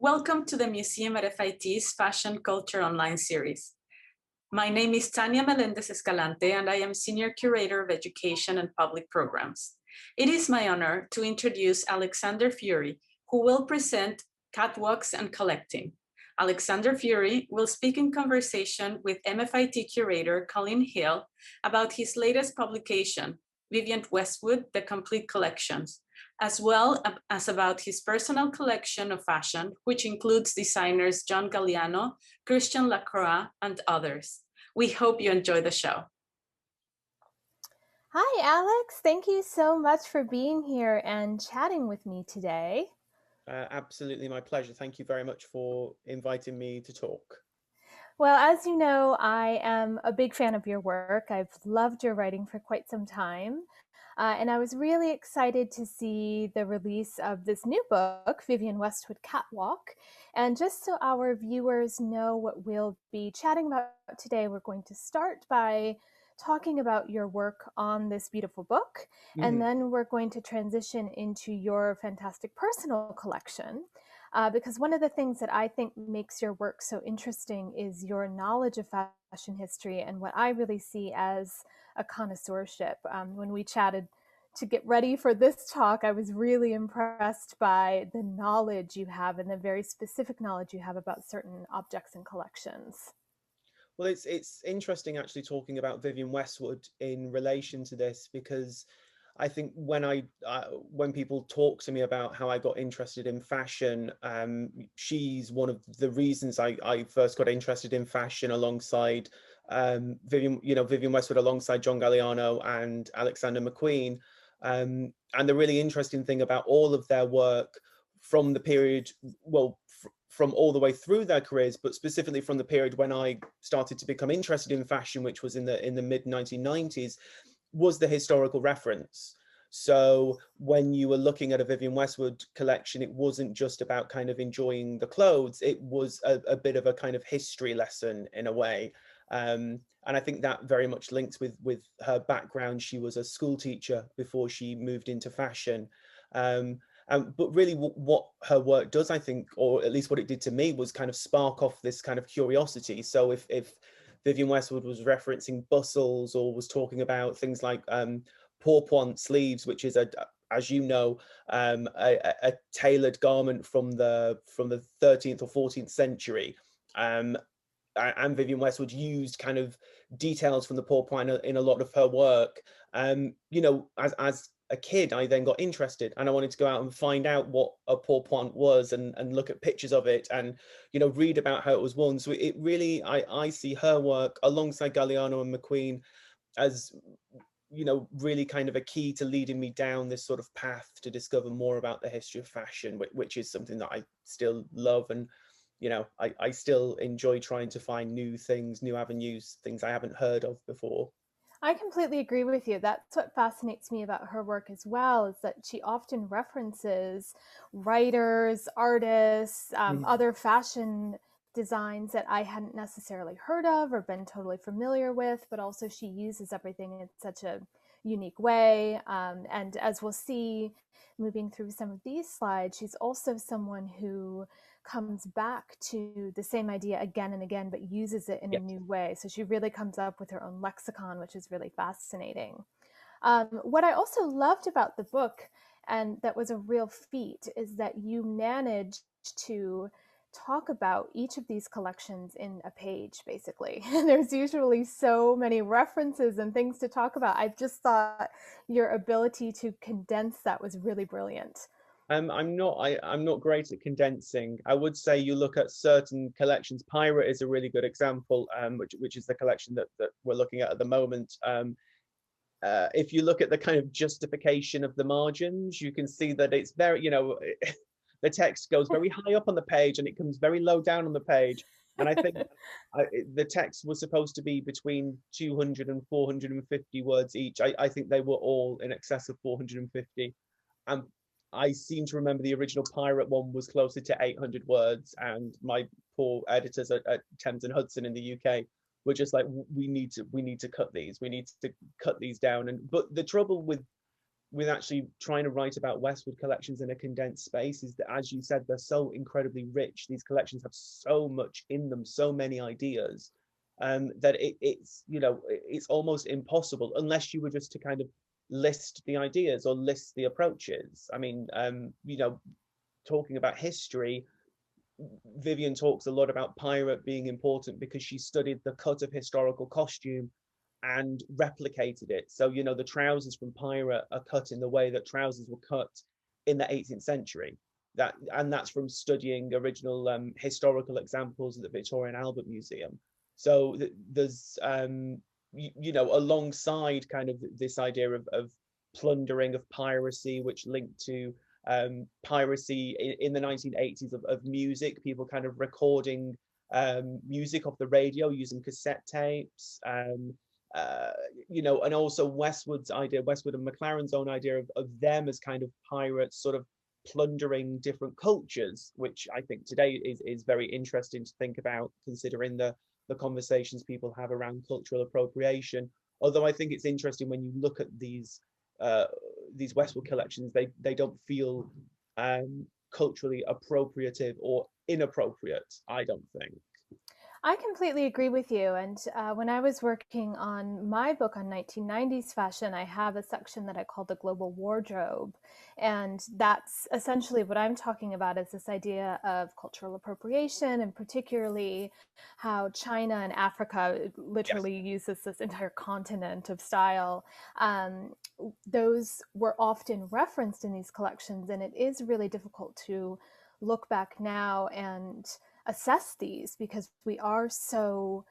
Welcome to the Museum at FIT's Fashion Culture Online series. My name is Tania Melendez Escalante, and I am Senior Curator of Education and Public Programs. It is my honor to introduce Alexander Fury, who will present Catwalks and Collecting. Alexander Fury will speak in conversation with MFIT curator Colleen Hill about his latest publication, Vivienne Westwood, The Complete Collections, as well as about his personal collection of fashion, which includes designers John Galliano, Christian Lacroix, and others. We hope you enjoy the show. Hi, Alex. Thank you so much for being here and chatting with me today. Absolutely, my pleasure. Thank you very much for inviting me to talk. Well, as you know, I am a big fan of your work. I've loved your writing for quite some time. And I was really excited to see the release of this new book, Vivienne Westwood Catwalk. And just so our viewers know what we'll be chatting about today, we're going to start by talking about your work on this beautiful book. And then we're going to transition into your fantastic personal collection. Because one of the things that I think makes your work so interesting is your knowledge of fashion history and what I really see as a connoisseurship. When we chatted to get ready for this talk, I was really impressed by the knowledge you have and the very specific knowledge you have about certain objects and collections. Well, it's interesting actually talking about Vivienne Westwood in relation to this, because I think when people talk to me about how I got interested in fashion, she's one of the reasons I first got interested in fashion alongside Vivienne Westwood, alongside John Galliano and Alexander McQueen. And the really interesting thing about all of their work from the period, from all the way through their careers, but specifically from the period when I started to become interested in fashion, which was in the mid 1990s, was the historical reference. So when you were looking at a Vivienne Westwood collection, it wasn't just about kind of enjoying the clothes, it was a bit of a kind of history lesson in a way. And I think that very much links with her background. She was a school teacher before she moved into fashion. But really what her work does, I think, or at least what it did to me, was kind of spark off this kind of curiosity. So if Vivienne Westwood was referencing bustles or was talking about things like pourpoint sleeves, which is as you know, a tailored garment from the 13th or 14th century. And Vivienne Westwood used kind of details from the pourpoint in a lot of her work. You know, as a kid, I then got interested and I wanted to go out and find out what a pourpoint was and look at pictures of it and, you know, read about how it was worn. So it really, I see her work alongside Galliano and McQueen as, you know, really kind of a key to leading me down this sort of path to discover more about the history of fashion, which is something that I still love. And, you know, I still enjoy trying to find new things, new avenues, things I haven't heard of before. I completely agree with you. That's what fascinates me about her work as well, is that she often references writers, artists, other fashion designs that I hadn't necessarily heard of or been totally familiar with, but also she uses everything in such a unique way. And as we'll see, moving through some of these slides, she's also someone who comes back to the same idea again and again, but uses it in a new way. So she really comes up with her own lexicon, which is really fascinating. What I also loved about the book, and that was a real feat, is that you managed to talk about each of these collections in a page, basically. There's usually so many references and things to talk about. I just thought your ability to condense that was really brilliant. I'm not great at condensing. I would say you look at certain collections. Pirate is a really good example, which is the collection that we're looking at the moment. If you look at the kind of justification of the margins, you can see that it's very, you know, the text goes very high up on the page and it comes very low down on the page. And I think the text was supposed to be between 200 and 450 words each. I think they were all in excess of 450. And I seem to remember the original Pirate one was closer to 800 words, and my poor editors at Thames and Hudson in the UK were just like, we need to cut these, we need to cut these down. But the trouble with with actually trying to write about Westwood collections in a condensed space is that, as you said, they're so incredibly rich. These collections have so much in them, so many ideas, that it's, you know, it's almost impossible unless you were just to kind of list the ideas or list the approaches. I mean, you know, talking about history, Vivienne talks a lot about pirate being important because she studied the cut of historical costume and replicated it. So, you know, the trousers from pirate are cut in the way that trousers were cut in the 18th century. And that's from studying original historical examples at the Victorian Albert Museum. So there's, you know, alongside kind of this idea of plundering, of piracy, which linked to piracy in the 1980s of music, people kind of recording music off the radio using cassette tapes, you know, and also Westwood's idea, Westwood and McLaren's own idea of them as kind of pirates, sort of plundering different cultures, which I think today is very interesting to think about, considering the conversations people have around cultural appropriation. Although I think it's interesting when you look at these Westwood collections, they don't feel culturally appropriative or inappropriate, I don't think. I completely agree with you. And when I was working on my book on 1990s fashion, I have a section that I call the global wardrobe. And that's essentially what I'm talking about, is this idea of cultural appropriation, and particularly how China and Africa literally uses this entire continent of style. Those were often referenced in these collections, and it is really difficult to look back now and assess these because we are so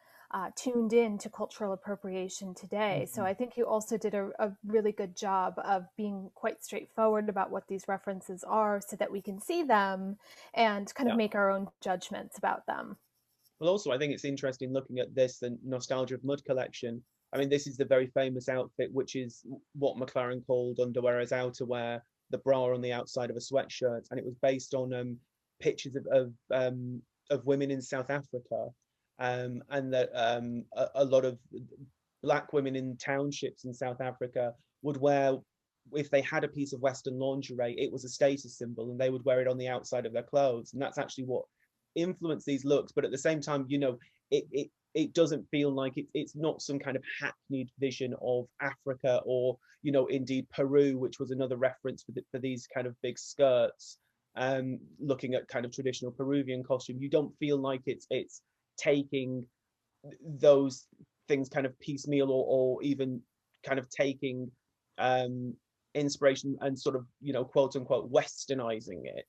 tuned in to cultural appropriation today. So I think you also did a really good job of being quite straightforward about what these references are so that we can see them and kind of make our own judgments about them. Well, also, I think it's interesting looking at this, the Nostalgia of Mud collection. I mean, this is the very famous outfit, which is what McLaren called underwear as outerwear, the bra on the outside of a sweatshirt. And it was based on pictures of women in South Africa, and that a lot of Black women in townships in South Africa would wear, if they had a piece of Western lingerie, it was a status symbol, and they would wear it on the outside of their clothes. And that's actually what influenced these looks. But at the same time, you know, it doesn't feel like it's not some kind of hackneyed vision of Africa, or, you know, indeed Peru, which was another reference for these kind of big skirts. Looking at kind of traditional Peruvian costume, you don't feel like it's taking those things kind of piecemeal, or even kind of taking inspiration and sort of, you know, quote unquote westernizing it.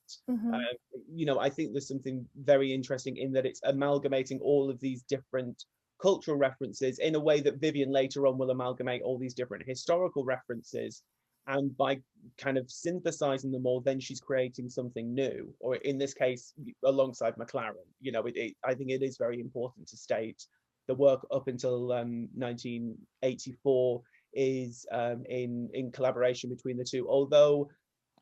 You know, I think there's something very interesting in that it's amalgamating all of these different cultural references in a way that Vivienne later on will amalgamate all these different historical references. And by kind of synthesizing them all, then she's creating something new, or in this case, alongside McLaren. You know, I think it is very important to state the work up until 1984 is in collaboration between the two. Although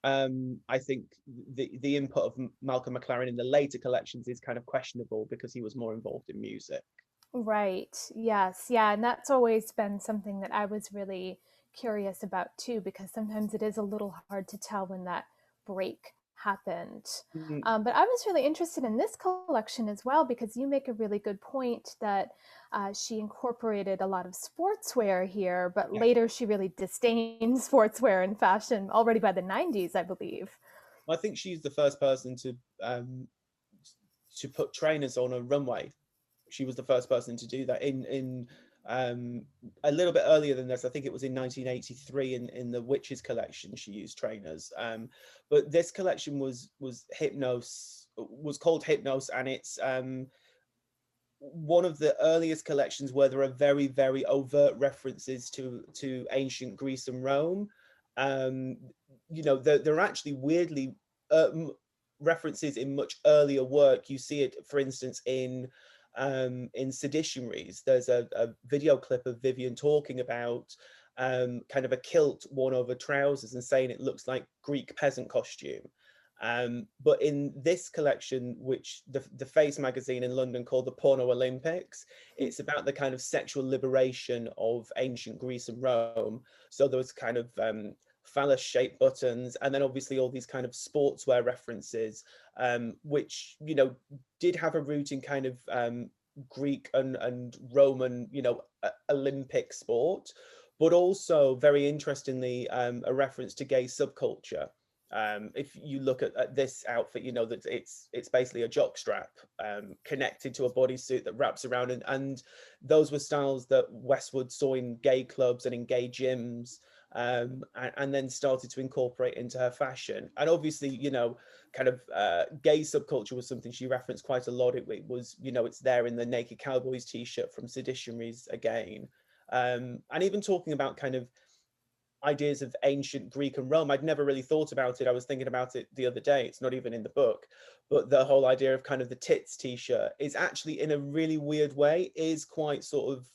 I think the input of Malcolm McLaren in the later collections is kind of questionable because he was more involved in music. Right. Yes. Yeah. And that's always been something that I was really curious about too, because sometimes it is a little hard to tell when that break happened. But I was really interested in this collection as well, because you make a really good point that she incorporated a lot of sportswear here, but later she really disdained sportswear and fashion already by the 90s, I believe. I think she's the first person to put trainers on a runway. She was the first person to do that in a little bit earlier than this. I think it was in 1983 in the Witches collection she used trainers, but this collection was called Hypnos, and it's one of the earliest collections where there are very, very overt references to ancient Greece and Rome. You know, there are actually weirdly references in much earlier work. You see it, for instance, in Seditionaries. There's a video clip of Vivienne talking about kind of a kilt worn over trousers and saying it looks like Greek peasant costume. But in this collection, which the Face magazine in London called the Porno Olympics, it's about the kind of sexual liberation of ancient Greece and Rome. So there was kind of phallus shaped buttons, and then obviously all these kind of sportswear references, which, you know, did have a root in kind of Greek and Roman, you know, Olympic sport, but also very interestingly, a reference to gay subculture. If you look at this outfit, you know that it's basically a jockstrap connected to a bodysuit that wraps around, and those were styles that Westwood saw in gay clubs and in gay gyms, and then started to incorporate into her fashion. And obviously, you know, kind of gay subculture was something she referenced quite a lot. It was, you know, it's there in the Naked Cowboys t-shirt from Seditionaries again, and even talking about kind of ideas of ancient Greek and Rome. I'd never really thought about it. I was thinking about it the other day. It's not even in the book, but the whole idea of kind of the tits t-shirt is actually, in a really weird way, is quite sort of,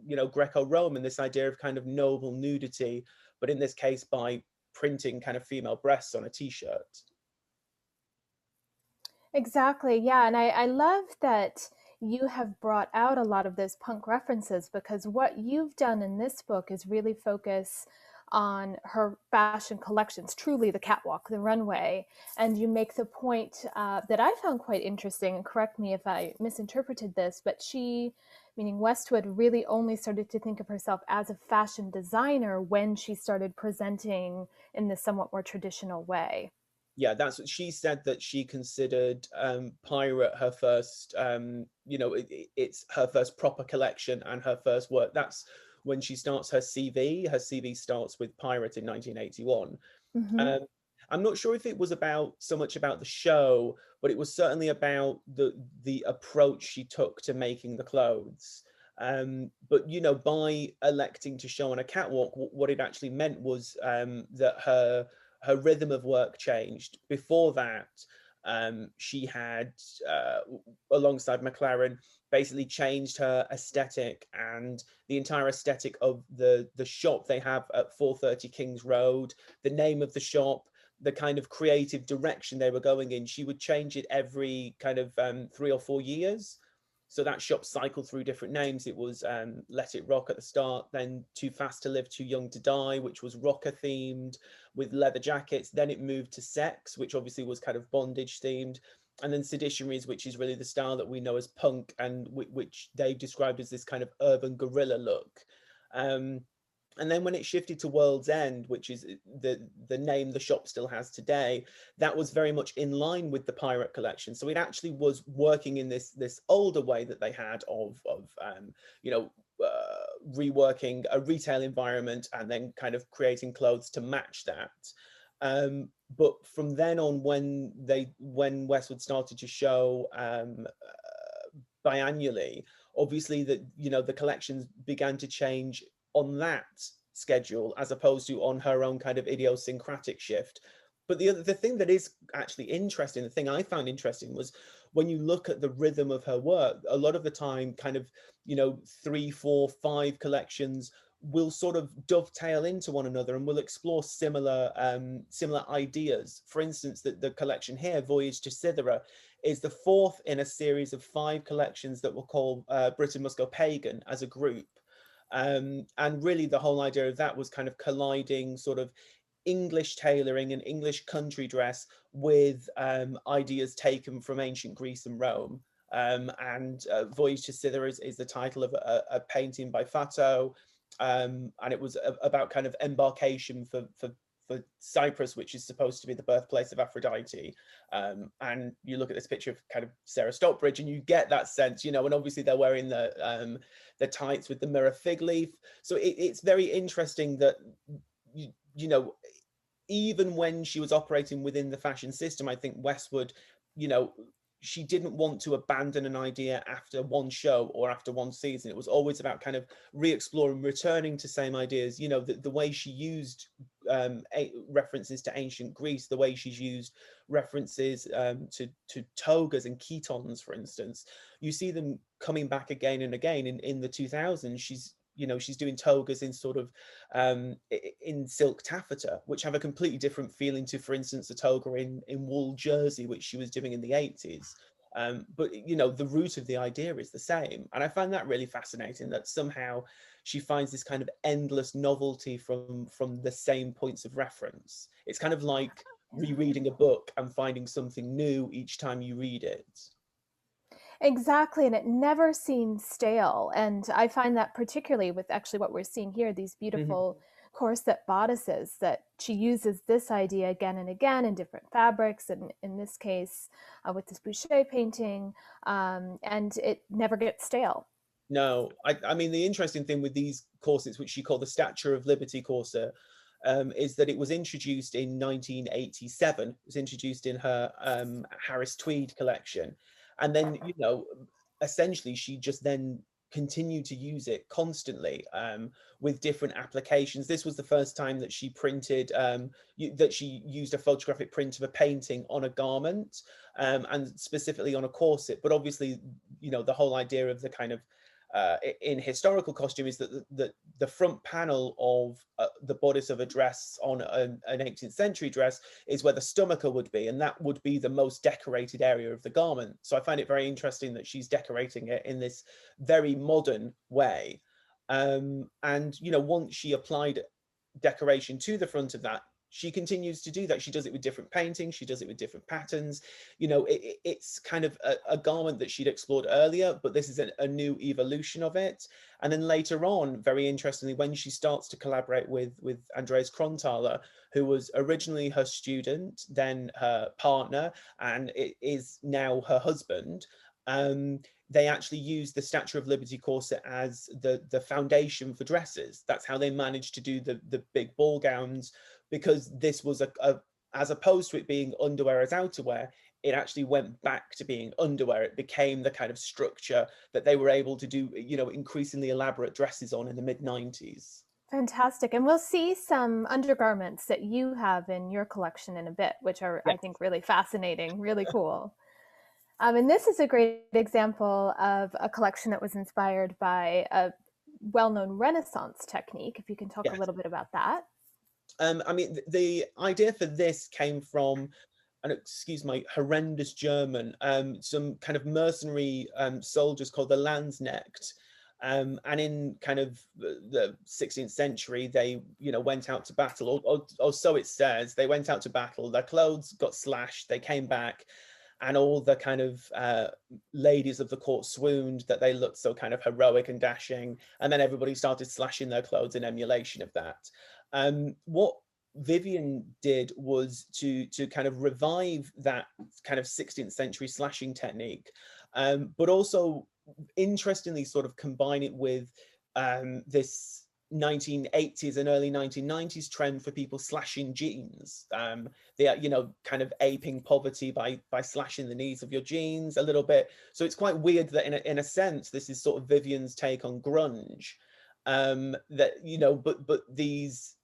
you know, Greco-Roman, this idea of kind of noble nudity, but in this case by printing kind of female breasts on a t-shirt. Exactly. Yeah. And I love that you have brought out a lot of those punk references, because what you've done in this book is really focus on her fashion collections, truly the catwalk, the runway. And you make the point that I found quite interesting, and correct me if I misinterpreted this, but she, meaning Westwood, really only started to think of herself as a fashion designer when she started presenting in this somewhat more traditional way. Yeah, that's what she said, that she considered Pirate her first, you know, it's her first proper collection and her first work. That's when she starts her CV. Her CV starts with Pirate in 1981. Mm-hmm. I'm not sure if it was about so much about the show, but it was certainly about the approach she took to making the clothes. But, you know, by electing to show on a catwalk, what it actually meant was that her rhythm of work changed. Before that, she had, alongside McLaren, basically changed her aesthetic and the entire aesthetic of the shop they have at 430 Kings Road, the name of the shop, the kind of creative direction they were going in. She would change it every kind of 3 or 4 years. So that shop cycled through different names. It was Let It Rock at the start, then Too Fast to Live, Too Young to Die, which was rocker themed with leather jackets. Then it moved to Sex, which obviously was kind of bondage themed. And then Seditionaries, which is really the style that we know as punk, and which they've described as this kind of urban guerrilla look. And then when it shifted to World's End, which is the name the shop still has today, that was very much in line with the Pirate collection. So it actually was working in this older way that they had of you know, reworking a retail environment and then kind of creating clothes to match that. But from then on, when Westwood started to show biannually, obviously that, you know, the collections began to change on that schedule as opposed to on her own kind of idiosyncratic shift. But the thing that is actually interesting, the thing I found interesting, was when you look at the rhythm of her work, a lot of the time kind of, you know, 3, 4, 5 collections will sort of dovetail into one another and will explore similar ideas. For instance, the collection here, Voyage to Cythera, is the 4th in a series of 5 collections that were called Britain Must Go Pagan as a group. And really the whole idea of that was kind of colliding sort of English tailoring and English country dress with ideas taken from ancient Greece and Rome. And Voyage to Cythera is the title of a painting by Fatto, and it was about kind of embarkation for Cyprus, which is supposed to be the birthplace of Aphrodite. And you look at this picture of kind of Sarah Stockbridge and you get that sense, you know, and obviously they're wearing the tights with the mirror fig leaf. So it's very interesting that, you know, even when she was operating within the fashion system, I think Westwood, you know, she didn't want to abandon an idea after one show or after one season. It was always about kind of re-exploring, returning to same ideas. You know, the way she used references to ancient Greece, the way she's used references to togas and chitons, for instance. You see them coming back again and again in the 2000s. She's doing togas in sort of in silk taffeta, which have a completely different feeling to, for instance, a toga in wool jersey, which she was doing in the 80s. But, you know, the root of the idea is the same. And I find that really fascinating, that somehow she finds this kind of endless novelty from the same points of reference. It's kind of like rereading a book and finding something new each time you read it. Exactly, and it never seems stale. And I find that particularly with actually what we're seeing here, these beautiful corset bodices, that she uses this idea again and again in different fabrics, and in this case with this Boucher painting, and it never gets stale. No, I mean, the interesting thing with these corsets, which she called the Stature of Liberty corset, is that it was introduced in 1987. It was introduced in her Harris Tweed collection. And then, you know, essentially she just then continued to use it constantly with different applications. This was the first time that she printed, that she used a photographic print of a painting on a garment, and specifically on a corset. But obviously, you know, the whole idea of the kind of in historical costume is that the front panel of the bodice of a dress on an 18th century dress is where the stomacher would be, and that would be the most decorated area of the garment. So I find it very interesting that she's decorating it in this very modern way. And, you know, once she applied decoration to the front of that, she continues to do that. She does it with different paintings, she does it with different patterns. You know, it's kind of a garment that she'd explored earlier, but this is a new evolution of it. And then later on, very interestingly, when she starts to collaborate with Andreas Kronthaler, who was originally her student, then her partner, and it is now her husband, they actually use the Statue of Liberty corset as the foundation for dresses. That's how they managed to do the big ball gowns, because this was as opposed to it being underwear as outerwear, it actually went back to being underwear. It became the kind of structure that they were able to do, you know, increasingly elaborate dresses on in the mid-90s. Fantastic. And we'll see some undergarments that you have in your collection in a bit, which are, Yeah. I think, really fascinating, really cool. And this is a great example of a collection that was inspired by a well-known Renaissance technique. If you can talk a little bit about that. I mean, the idea for this came from, and excuse my horrendous German, some kind of mercenary soldiers called the Landsknecht. And in kind of the 16th century, they, you know, went out to battle, or so it says. They went out to battle, their clothes got slashed, they came back, and all the kind of ladies of the court swooned that they looked so kind of heroic and dashing, and then everybody started slashing their clothes in emulation of that. What Vivienne did was to kind of revive that kind of 16th century slashing technique, but also interestingly sort of combine it with this 1980s and early 1990s trend for people slashing jeans. They are, you know, kind of aping poverty by slashing the knees of your jeans a little bit. So it's quite weird that in a sense this is sort of Vivienne's take on grunge, that, you know, but these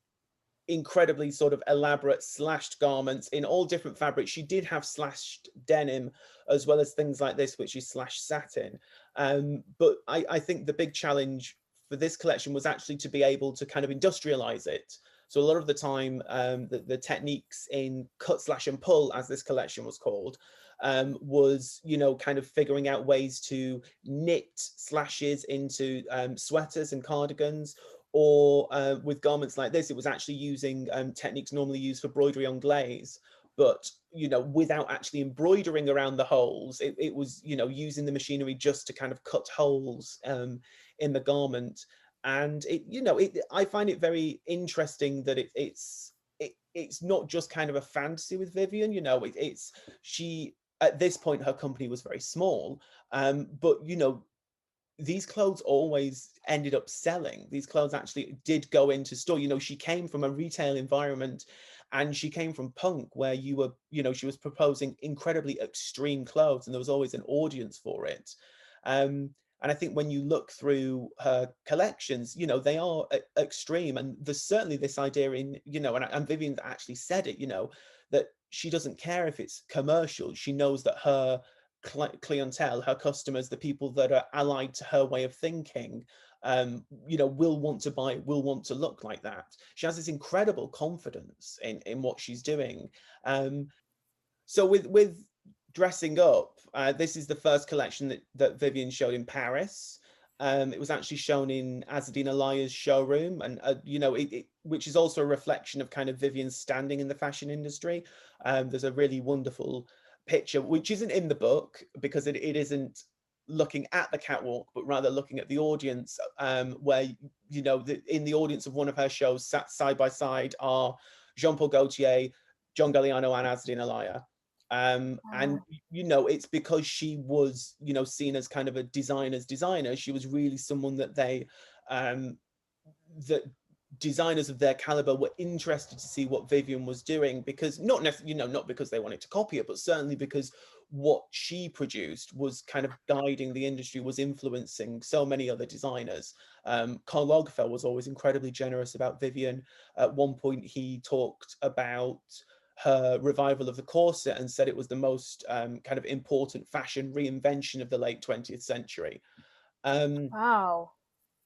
incredibly sort of elaborate slashed garments in all different fabrics. She did have slashed denim as well as things like this, which is slashed satin. But I think the big challenge for this collection was actually to be able to kind of industrialize it. So a lot of the time, the techniques in cut, slash and pull, as this collection was called, was, you know, kind of figuring out ways to knit slashes into sweaters and cardigans, or with garments like this, it was actually using techniques normally used for broderie anglaise, but, you know, without actually embroidering around the holes. It was, you know, using the machinery just to kind of cut holes in the garment. And it, you know, I find it very interesting that it's not just kind of a fantasy with Vivienne. You know, she, at this point her company was very small, but, you know, these clothes always ended up selling. These clothes actually did go into store. You know, she came from a retail environment, and she came from punk, where you were, you know, she was proposing incredibly extreme clothes, and there was always an audience for it. And I think when you look through her collections, you know, they are extreme. And there's certainly this idea in, you know, and Vivienne actually said it, you know, that she doesn't care if it's commercial. She knows that her clientele, her customers, the people that are allied to her way of thinking, you know, will want to buy, will want to look like that. She has this incredible confidence in what she's doing. So with dressing up, this is the first collection that Vivienne showed in Paris. It was actually shown in Azzedine Alaya's showroom, and you know, which is also a reflection of kind of Vivienne's standing in the fashion industry. There's a really wonderful picture, which isn't in the book because it isn't looking at the catwalk, but rather looking at the audience, where, you know, in the audience of one of her shows, sat side by side, are Jean-Paul Gaultier, John Galliano, and Azzedine Alaya. And you know, it's because she was, you know, seen as kind of a designer's designer. She was really someone that that designers of their caliber were interested to see what Vivienne was doing, because not necessarily, you know, not because they wanted to copy it, but certainly because what she produced was kind of guiding the industry, was influencing so many other designers. Karl Lagerfeld was always incredibly generous about Vivienne. At one point, he talked about her revival of the corset and said it was the most kind of important fashion reinvention of the late 20th century. Wow.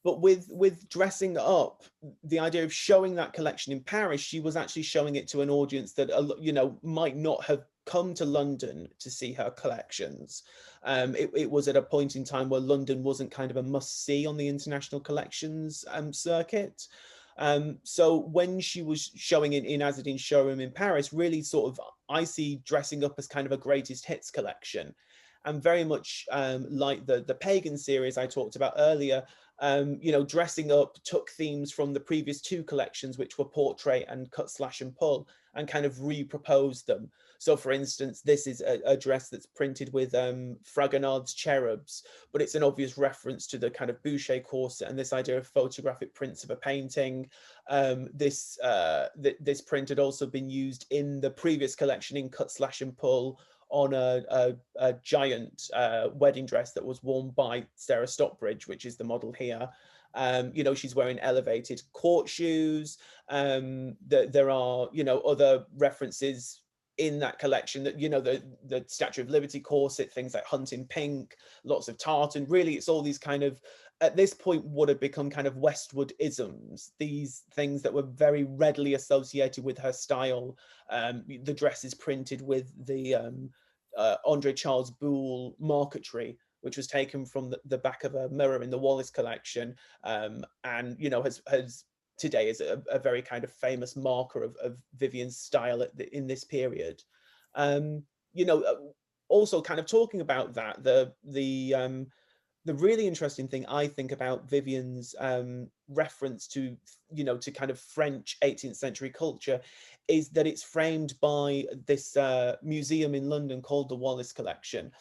But with dressing up, the idea of showing that collection in Paris, she was actually showing it to an audience that, you know, might not have come to London to see her collections. It was at a point in time where London wasn't kind of a must-see on the international collections circuit. So when she was showing it in Azzedine's showroom in Paris, really sort of, I see dressing up as kind of a greatest hits collection. And very much like the Pagan series I talked about earlier, you know, dressing up took themes from the previous two collections, which were portrait and cut, slash and pull, and kind of reproposed them. So for instance, this is a dress that's printed with Fragonard's cherubs, but it's an obvious reference to the kind of Boucher corset and this idea of photographic prints of a painting. This print had also been used in the previous collection in cut, slash and pull, on a giant wedding dress that was worn by Sarah Stockbridge, which is the model here. You know, she's wearing elevated court shoes. There are, you know, other references in that collection that, you know, the Statue of Liberty corset, things like hunting pink, lots of tartan. Really, it's all these kind of, at this point, would have become kind of Westwood-isms, these things that were very readily associated with her style. The dress is printed with the Andre Charles Boulle marquetry, which was taken from the back of a mirror in the Wallace collection, and, you know, has today is a very kind of famous marker of Vivienne's style in this period. You know, also kind of talking about that, the really interesting thing I think about Vivienne's reference to, you know, to kind of French 18th century culture is that it's framed by this museum in London called the Wallace Collection.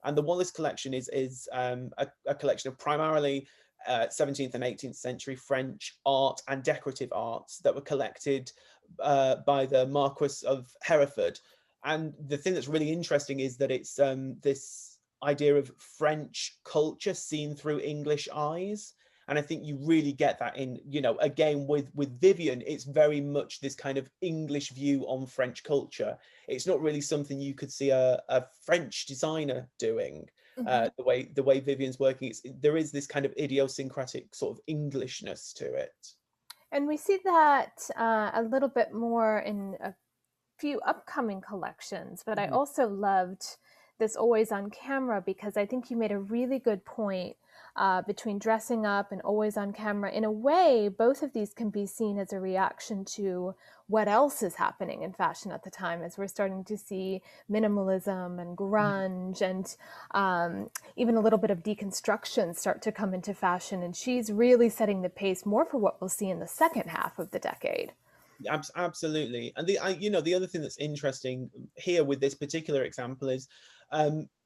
And the Wallace Collection is a collection of primarily 17th and 18th century French art and decorative arts that were collected by the Marquis of Hereford. And the thing that's really interesting is that it's this idea of French culture seen through English eyes. And I think you really get that in, you know, again, with Vivienne, it's very much this kind of English view on French culture. It's not really something you could see a French designer doing. The way Vivienne's working, there is this kind of idiosyncratic sort of Englishness to it. And we see that a little bit more in a few upcoming collections, but I also loved this always on camera, because I think you made a really good point between dressing up and always on camera. In a way, both of these can be seen as a reaction to what else is happening in fashion at the time, as we're starting to see minimalism and grunge and even a little bit of deconstruction start to come into fashion. And she's really setting the pace more for what we'll see in the second half of the decade. Absolutely. And you know, the other thing that's interesting here with this particular example is,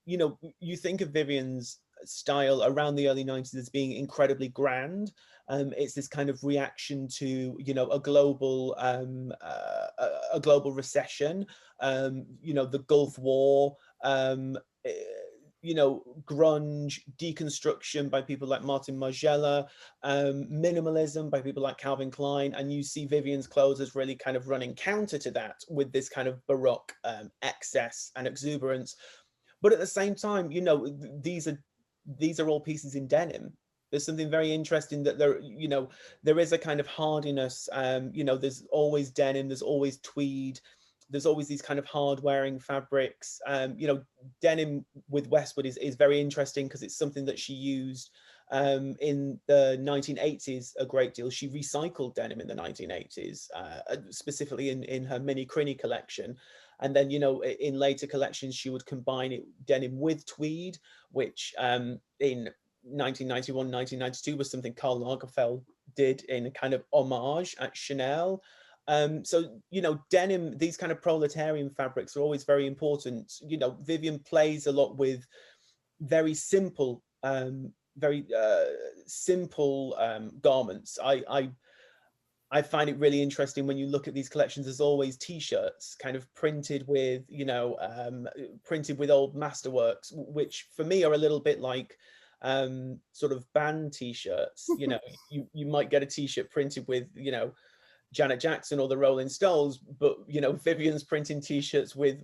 you know, you think of Vivienne's style around the early 90s as being incredibly grand. It's this kind of reaction to, you know, a global recession, you know, the Gulf War, you know, grunge, deconstruction by people like Martin Margiela, minimalism by people like Calvin Klein, and you see Vivienne's clothes as really kind of running counter to that with this kind of Baroque excess and exuberance. But at the same time, you know, these are all pieces in denim. There's something very interesting that there, you know, there is a kind of hardiness. You know, there's always denim, there's always tweed, there's always these kind of hard wearing fabrics. You know, denim with Westwood is very interesting because it's something that she used in the 1980s a great deal. She recycled denim in the 1980s, specifically in her mini crini collection. And then, you know, in later collections, she would combine denim with tweed, which in 1991, 1992 was something Karl Lagerfeld did in a kind of homage at Chanel. So, you know, denim, these kind of proletarian fabrics are always very important. You know, Vivienne plays a lot with very simple, garments. I find it really interesting when you look at these collections. There's always T-shirts kind of printed with, you know, printed with old masterworks, which for me are a little bit like sort of band T-shirts. You know, you might get a T-shirt printed with, you know, Janet Jackson or the Rolling Stones, but, you know, Vivienne's printing T-shirts with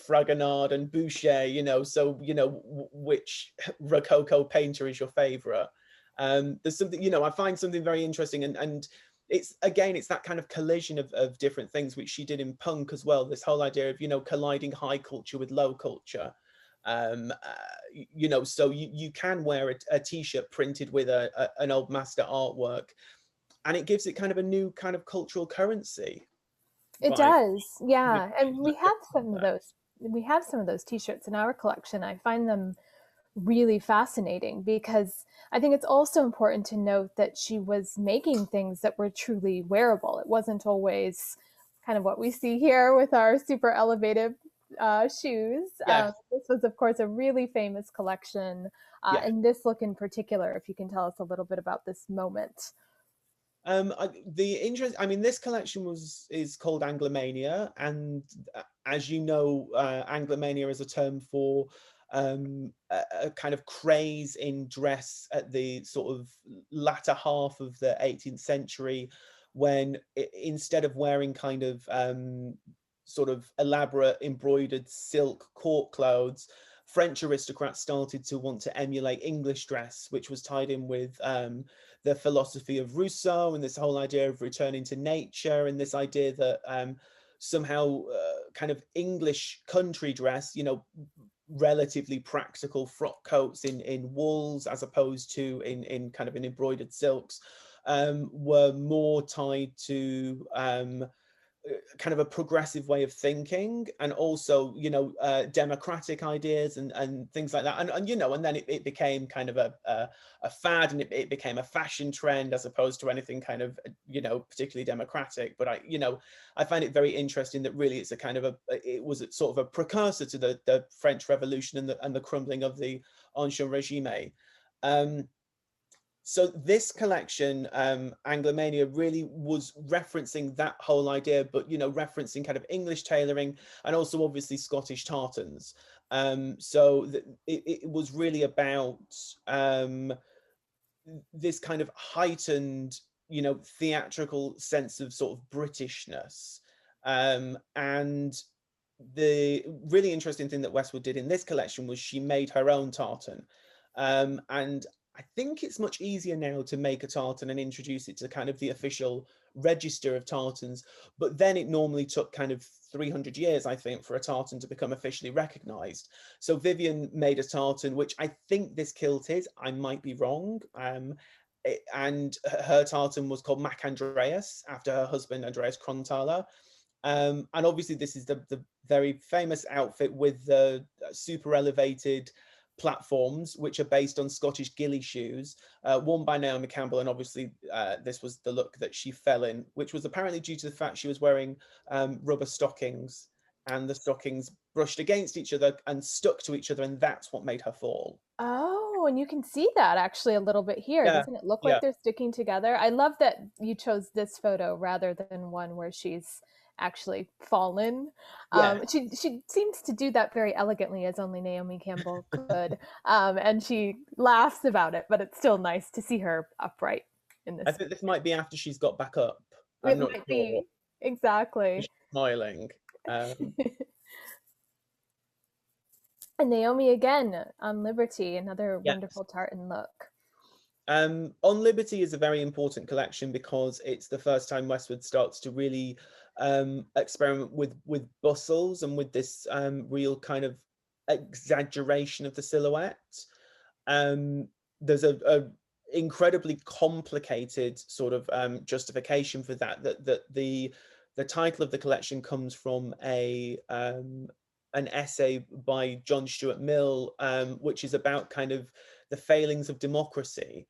Fragonard and Boucher, you know, so, you know, which Rococo painter is your favorite? There's something, you know, I find something very interesting, and it's, again, it's that kind of collision of different things, which she did in punk as well, this whole idea of, you know, colliding high culture with low culture. You know, so you can wear a T-shirt printed with an old master artwork, and it gives it kind of a new kind of cultural currency. It does, yeah. And we have some of those. We have some of those T-shirts in our collection. I find them really fascinating because I think it's also important to note that she was making things that were truly wearable. It wasn't always kind of what we see here with our super elevated shoes. Yes. This was, of course, a really famous collection. And this look in particular, if you can tell us a little bit about this moment. The interest, I mean, this collection is called Anglomania, and as you know, Anglomania is a term for a kind of craze in dress at the sort of latter half of the 18th century, when instead of wearing kind of sort of elaborate embroidered silk court clothes, French aristocrats started to want to emulate English dress, which was tied in with the philosophy of Rousseau and this whole idea of returning to nature, and this idea that somehow kind of English country dress, you know, relatively practical frock coats in wools as opposed to in kind of in embroidered silks, were more tied to kind of a progressive way of thinking, and also, you know, democratic ideas and things like that, and you know, and then it became kind of a fad, and it became a fashion trend as opposed to anything kind of, you know, particularly democratic. But I find it very interesting that really it's a kind of it was sort of a precursor to the French Revolution and the crumbling of the Ancien Regime. So this collection, Anglomania, really was referencing that whole idea, but, you know, referencing kind of English tailoring and also obviously Scottish tartans. So it was really about this kind of heightened, you know, theatrical sense of sort of Britishness. And the really interesting thing that Westwood did in this collection was she made her own tartan. And I think it's much easier now to make a tartan and introduce it to kind of the official register of tartans, but then it normally took kind of 300 years, I think, for a tartan to become officially recognized. So Vivienne made a tartan, which I think this kilt is, I might be wrong, and her tartan was called Mac Andreas, after her husband Andreas Kronthaler. And obviously this is the very famous outfit with the super elevated platforms, which are based on Scottish ghillie shoes, worn by Naomi Campbell. And obviously this was the look that she fell in, which was apparently due to the fact she was wearing rubber stockings, and the stockings brushed against each other and stuck to each other, and that's what made her fall. Oh, and you can see that actually a little bit here. Doesn't it look like they're sticking together? I love that you chose this photo rather than one where she's actually fallen. She seems to do that very elegantly, as only Naomi Campbell could. And she laughs about it, but it's still nice to see her upright in this. I think this might be after she's got back up. I'm not sure. Be. Exactly. She's smiling. And Naomi again on Liberty, another wonderful tartan look. On Liberty is a very important collection because it's the first time Westwood starts to really experiment with bustles and with this real kind of exaggeration of the silhouette. There's a incredibly complicated sort of justification for that. The title of the collection comes from an essay by John Stuart Mill, which is about kind of the failings of democracy.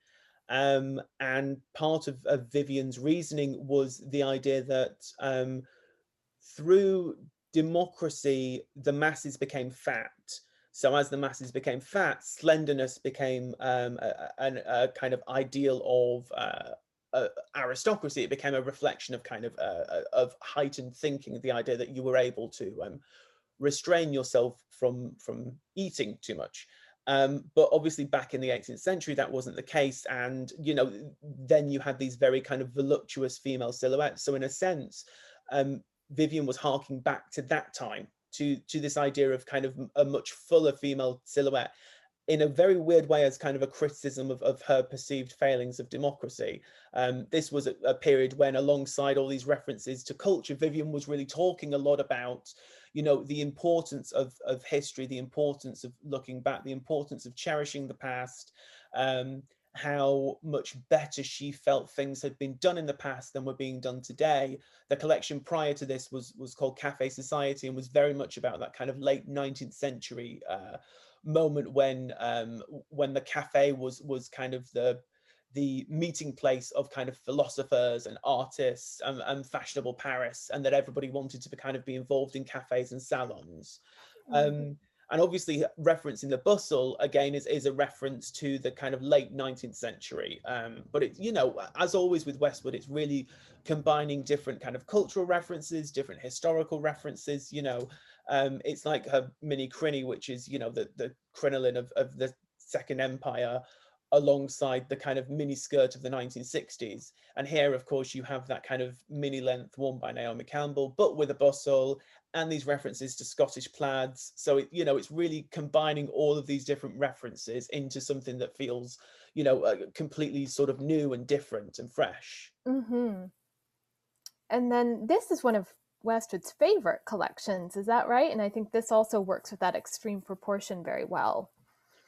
And part of Vivienne's reasoning was the idea that through democracy, the masses became fat. So as the masses became fat, slenderness became a kind of ideal of aristocracy. It became a reflection of kind of heightened thinking, the idea that you were able to restrain yourself from eating too much. But obviously back in the 18th century, that wasn't the case. And, you know, then you had these very kind of voluptuous female silhouettes. So in a sense, Vivienne was harking back to that time, to this idea of kind of a much fuller female silhouette, in a very weird way, as kind of a criticism of her perceived failings of democracy. This was a period when, alongside all these references to culture, Vivienne was really talking a lot about, you know, the importance of history, the importance of looking back, the importance of cherishing the past, how much better she felt things had been done in the past than were being done today. The collection prior to this was called Cafe Society, and was very much about that kind of late 19th century moment when the cafe was kind of the meeting place of kind of philosophers and artists and fashionable Paris, and that everybody wanted to kind of be involved in cafes and salons. And obviously referencing the bustle again is a reference to the kind of late 19th century. But it, you know, as always with Westwood, it's really combining different kind of cultural references, different historical references. You know, it's like her mini crinny, which is, you know, the crinoline of the Second Empire, alongside the kind of mini skirt of the 1960s. And here, of course, you have that kind of mini length worn by Naomi Campbell, but with a bustle, and these references to Scottish plaids. So, it, you know, it's really combining all of these different references into something that feels, you know, completely sort of new and different and fresh. And then this is one of Westwood's favorite collections, is that right? And I think this also works with that extreme proportion very well.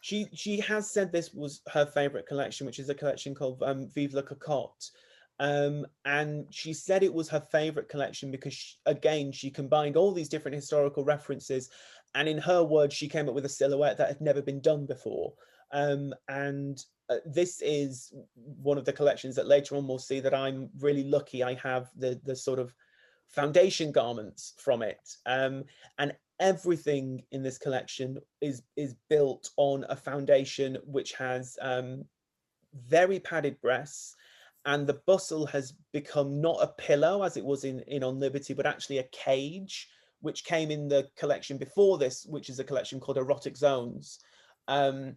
She has said this was her favorite collection, which is a collection called Vivla Cocotte. And she said it was her favorite collection because, again, she combined all these different historical references, and in her words, she came up with a silhouette that had never been done before. This is one of the collections that later on we'll see that I'm really lucky I have the sort of foundation garments from it. And everything in this collection is built on a foundation which has very padded breasts, and the bustle has become not a pillow as it was in On Liberty, but actually a cage, which came in the collection before this, which is a collection called Erotic Zones. And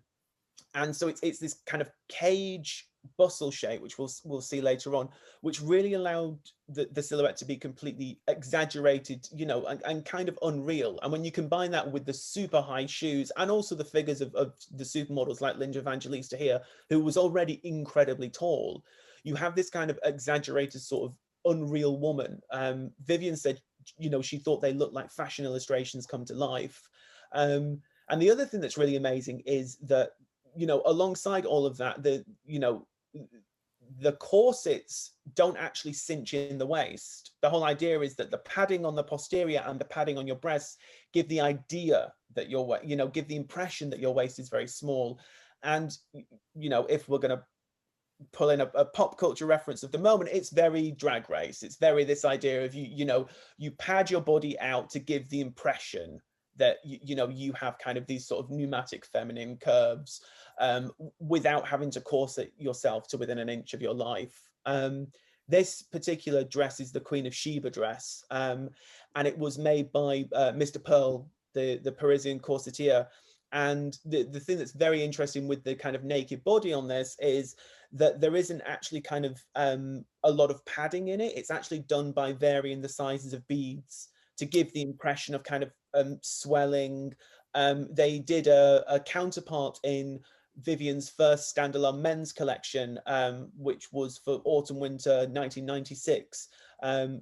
so it's this kind of cage bustle shape, which we'll see later on, which really allowed the silhouette to be completely exaggerated, you know, and kind of unreal. And when you combine that with the super high shoes and also the figures of the supermodels like Linda Evangelista here, who was already incredibly tall, you have this kind of exaggerated sort of unreal woman. Vivienne said, you know, she thought they looked like fashion illustrations come to life. And the other thing that's really amazing is that, you know, alongside all of that, the corsets don't actually cinch in the waist. The whole idea is that the padding on the posterior and the padding on your breasts give the idea that your, you know, give the impression that your waist is very small. And, you know, if we're going to pull in a pop culture reference of the moment, it's very Drag Race. It's very this idea of you know, you pad your body out to give the impression that you know, you have kind of these sort of pneumatic feminine curves, without having to corset yourself to within an inch of your life. This particular dress is the Queen of Sheba dress, and it was made by Mr. Pearl, the Parisian corsetier. And the thing that's very interesting with the kind of naked body on this is that there isn't actually kind of a lot of padding in it. It's actually done by varying the sizes of beads to give the impression of kind of swelling. They did a counterpart in Vivienne's first standalone men's collection, which was for autumn winter 1996.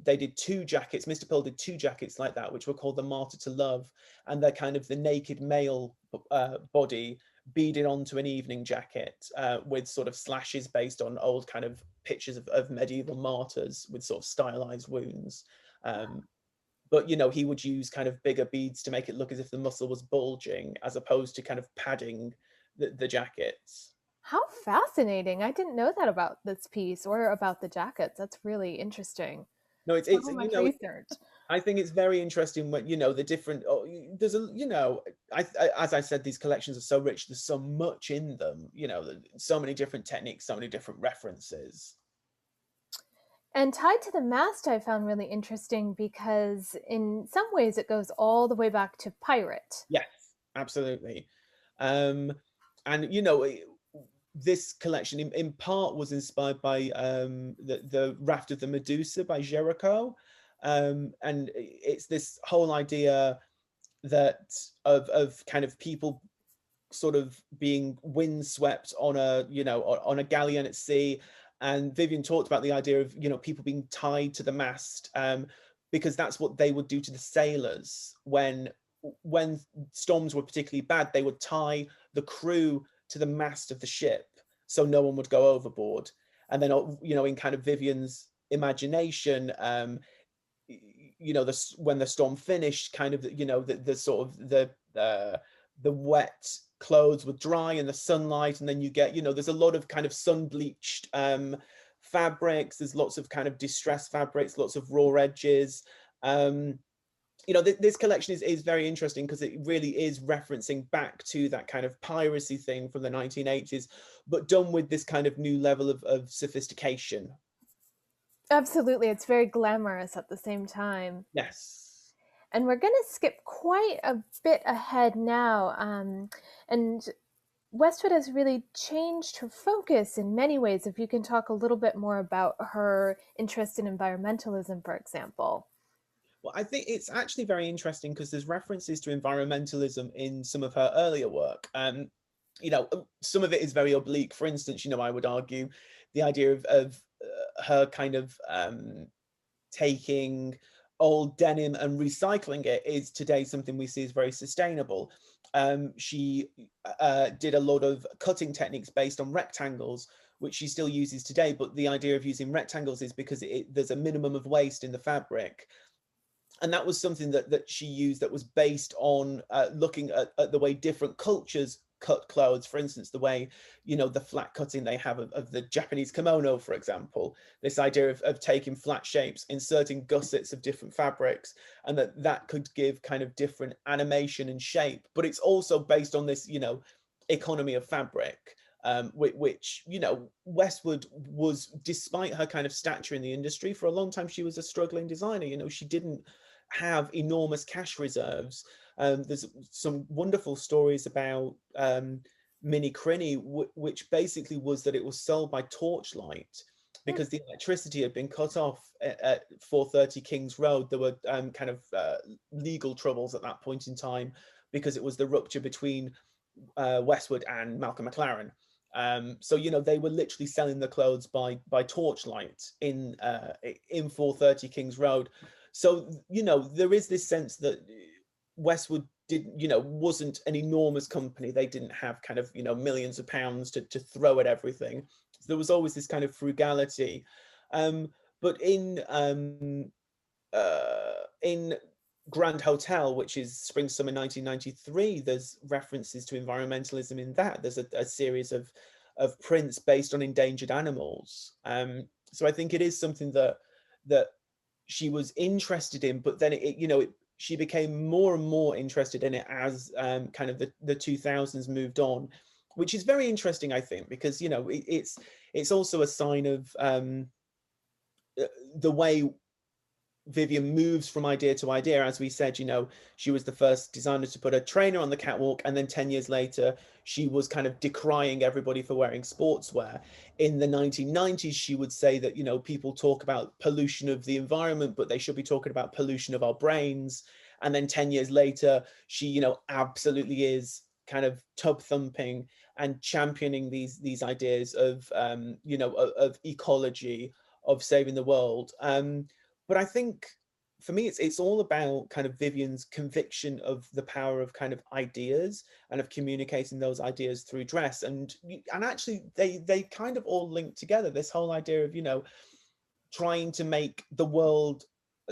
They did two jackets. Mr. Pearl did two jackets like that, which were called the Martyr to Love, and they're kind of the naked male body beaded onto an evening jacket with sort of slashes based on old kind of pictures of medieval martyrs with sort of stylized wounds. But, you know, he would use kind of bigger beads to make it look as if the muscle was bulging, as opposed to kind of padding the jackets. How fascinating. I didn't know that about this piece or about the jackets. That's really interesting. No, it's So much you know, research. I think it's very interesting when, you know, the different, there's a, you know, as I said, these collections are so rich, there's so much in them, you know, so many different techniques, so many different references. And tied to the mast, I found really interesting because in some ways it goes all the way back to pirate. Yes, absolutely. And, you know, this collection in part was inspired by the Raft of the Medusa by Jericho. And it's this whole idea that of kind of people sort of being windswept on a, you know, on a galleon at sea. And Vivienne talked about the idea of, you know, people being tied to the mast, because that's what they would do to the sailors when storms were particularly bad. They would tie the crew to the mast of the ship so no one would go overboard. And then, you know, in kind of Vivienne's imagination, you know, when the storm finished, kind of, you know, the sort of the wet clothes would dry in the sunlight, and then you get, you know, there's a lot of kind of sun bleached fabrics, there's lots of kind of distressed fabrics, lots of raw edges. You know, this collection is very interesting because it really is referencing back to that kind of piracy thing from the 1980s, but done with this kind of new level of sophistication. Absolutely. It's very glamorous at the same time. Yes. And we're going to skip quite a bit ahead now. And Westwood has really changed her focus in many ways. If you can talk a little bit more about her interest in environmentalism, for example. Well, I think it's actually very interesting because there's references to environmentalism in some of her earlier work. You know, some of it is very oblique. For instance, you know, I would argue the idea of her kind of taking old denim and recycling it is today something we see as very sustainable. She did a lot of cutting techniques based on rectangles, which she still uses today. But the idea of using rectangles is because there's a minimum of waste in the fabric. And that was something that she used that was based on looking at the way different cultures cut clothes. For instance, the way, you know, the flat cutting they have of the Japanese kimono, for example, this idea of taking flat shapes, inserting gussets of different fabrics, and that could give kind of different animation and shape. But it's also based on this, you know, economy of fabric, which, you know, Westwood was, despite her kind of stature in the industry, for a long time, she was a struggling designer. You know, she didn't have enormous cash reserves. There's some wonderful stories about Mini Crinny, which basically was that it was sold by torchlight because the electricity had been cut off at 430 King's Road. There were kind of legal troubles at that point in time because it was the rupture between Westwood and Malcolm McLaren. So, you know, they were literally selling the clothes by torchlight in 430 King's Road. So, you know, there is this sense that Westwood didn't, you know, wasn't an enormous company. They didn't have kind of, you know, millions of pounds to throw at everything. So there was always this kind of frugality. But in Grand Hotel, which is Spring Summer 1993, there's references to environmentalism in that. There's a series of prints based on endangered animals. So I think it is something that she was interested in, but then she became more and more interested in it as kind of the 2000s moved on, which is very interesting, I think, because, you know, it's also a sign of the way Vivienne moves from idea to idea. As we said, you know, she was the first designer to put a trainer on the catwalk, and then 10 years later, she was kind of decrying everybody for wearing sportswear. In the 1990s, she would say that, you know, people talk about pollution of the environment, but they should be talking about pollution of our brains. And then 10 years later, she, you know, absolutely is kind of tub thumping and championing these ideas of, you know, of ecology, of saving the world. But I think for me, it's all about kind of Vivienne's conviction of the power of kind of ideas and of communicating those ideas through dress. And actually they kind of all link together, this whole idea of, you know, trying to make the world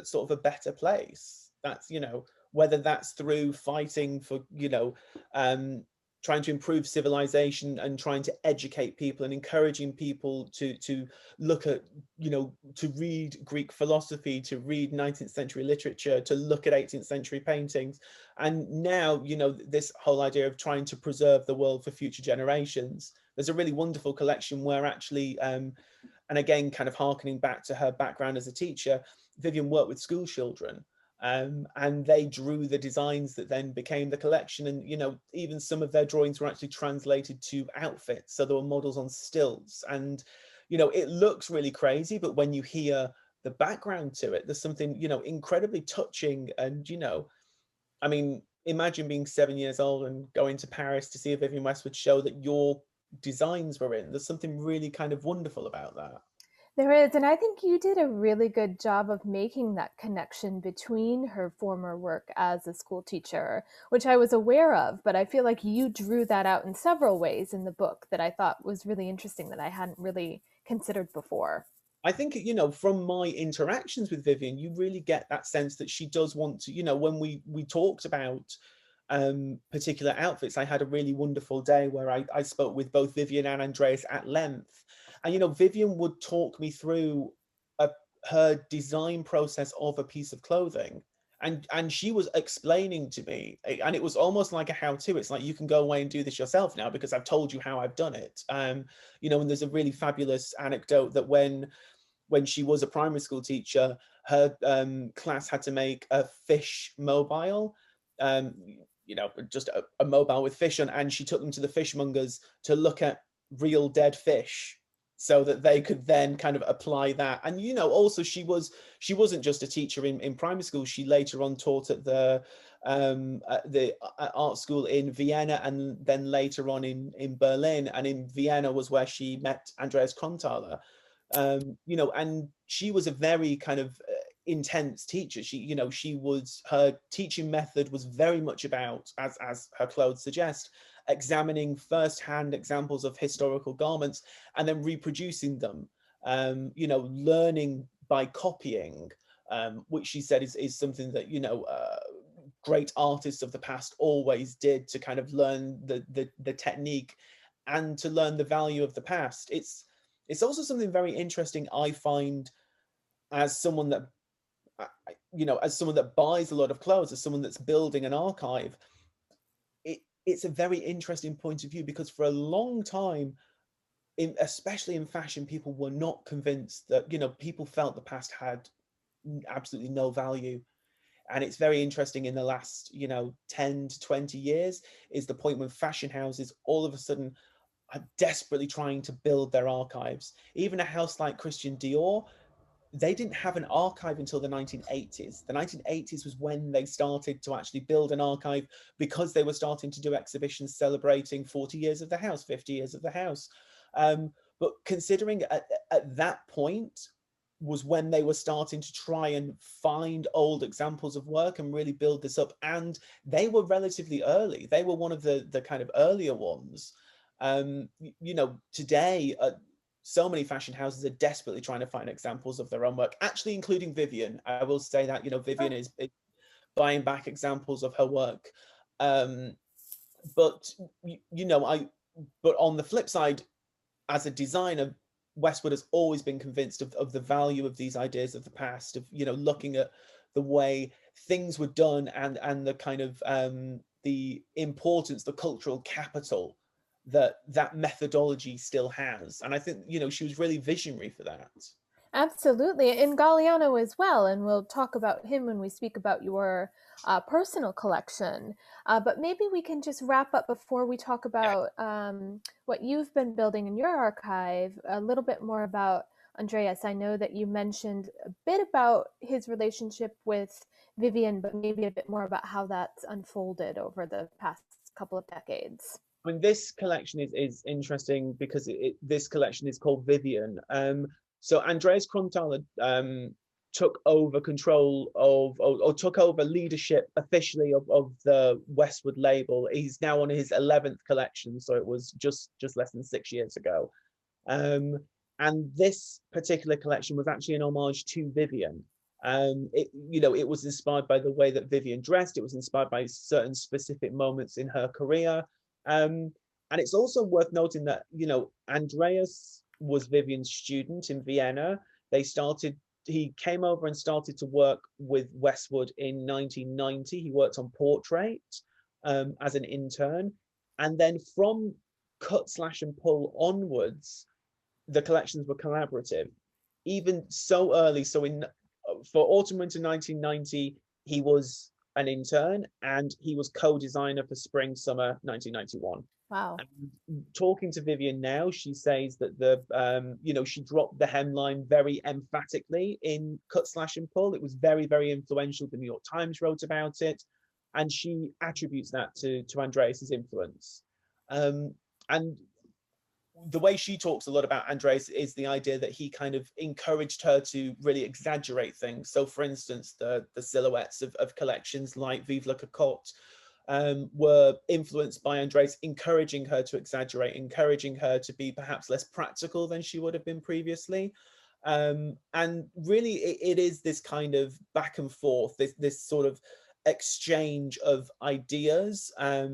sort of a better place. That's, you know, whether that's through fighting for, you know, trying to improve civilization and trying to educate people and encouraging people to look at, you know, to read Greek philosophy, to read 19th century literature, to look at 18th century paintings. And now, you know, this whole idea of trying to preserve the world for future generations. There's a really wonderful collection where actually, and again, kind of harkening back to her background as a teacher, Vivienne worked with school children. And they drew the designs that then became the collection. And, you know, even some of their drawings were actually translated to outfits. So there were models on stilts. And, you know, it looks really crazy, but when you hear the background to it, there's something, you know, incredibly touching. And, you know, I mean, imagine being 7 years old and going to Paris to see a Vivienne Westwood show that your designs were in. There's something really kind of wonderful about that. There is, and I think you did a really good job of making that connection between her former work as a school teacher, which I was aware of, but I feel like you drew that out in several ways in the book that I thought was really interesting that I hadn't really considered before. I think, you know, from my interactions with Vivienne, you really get that sense that she does want to, you know, when we talked about particular outfits, I had a really wonderful day where I spoke with both Vivienne and Andreas at length. And, you know, Vivienne would talk me through her design process of a piece of clothing. And she was explaining to me, and it was almost like a how-to. It's like, you can go away and do this yourself now because I've told you how I've done it. You know, and there's a really fabulous anecdote that when she was a primary school teacher, her class had to make a fish mobile, you know, just a mobile with fish on, and she took them to the fishmongers to look at real dead fish so that they could then kind of apply that. And, you know, also she wasn't just a teacher in primary school. She later on taught at the art school in Vienna, and then later on in Berlin. And in Vienna was where she met Andreas Kronthaler. You know, and she was a very kind of intense teacher. She, you know, her teaching method was very much about, as her clothes suggest, examining first-hand examples of historical garments and then reproducing them. You know, learning by copying, which she said is something that, you know, great artists of the past always did, to kind of learn the technique and to learn the value of the past. It's also something very interesting, I find, as someone that, you know, as someone that buys a lot of clothes, as someone that's building an archive. It's a very interesting point of view, because for a long time, especially in fashion, people were not convinced that, you know, people felt the past had absolutely no value. And it's very interesting, in the last, you know, 10 to 20 years is the point when fashion houses all of a sudden are desperately trying to build their archives. Even a house like Christian Dior, they didn't have an archive until the 1980s. The 1980s was when they started to actually build an archive, because they were starting to do exhibitions celebrating 40 years of the house, 50 years of the house. But considering at that point was when they were starting to try and find old examples of work and really build this up. And they were relatively early. They were one of the kind of earlier ones. You know, today, so many fashion houses are desperately trying to find examples of their own work, actually, including Vivienne. I will say that, you know, Vivienne is buying back examples of her work. But, you know, but on the flip side, as a designer, Westwood has always been convinced of the value of these ideas of the past, of, you know, looking at the way things were done and the kind of the importance, the cultural capital that methodology still has. And I think, you know, she was really visionary for that. Absolutely, and Galliano as well, and we'll talk about him when we speak about your personal collection. But maybe we can just wrap up before we talk about what you've been building in your archive, a little bit more about Andreas. I know that you mentioned a bit about his relationship with Vivienne, but maybe a bit more about how that's unfolded over the past couple of decades. I mean, this collection is interesting because this collection is called Vivienne. So Andreas Kronthaler took over control of, or took over leadership officially of the Westwood label. He's now on his 11th collection, so it was just less than 6 years ago. And this particular collection was actually an homage to Vivienne. It was inspired by the way that Vivienne dressed. It was inspired by certain specific moments in her career. And it's also worth noting that, Andreas was Vivienne's student in Vienna. He came over and started to work with Westwood in 1990. He worked on Portrait as an intern. And then from Cut, Slash and Pull onwards, the collections were collaborative. Even so early, for Autumn Winter 1990, he was an intern and he was co-designer for Spring Summer 1991. Wow. And talking to Vivienne now, she says that she dropped the hemline very emphatically in Cut, Slash and Pull. It was very, very influential. The New York Times wrote about it, and she attributes that to Andreas's influence. And the way she talks a lot about Andreas is the idea that he kind of encouraged her to really exaggerate things. So for instance, the silhouettes of collections like Vivla Cocotte were influenced by Andreas, encouraging her to exaggerate, encouraging her to be perhaps less practical than she would have been previously. And really it is this kind of back and forth, this sort of exchange of ideas,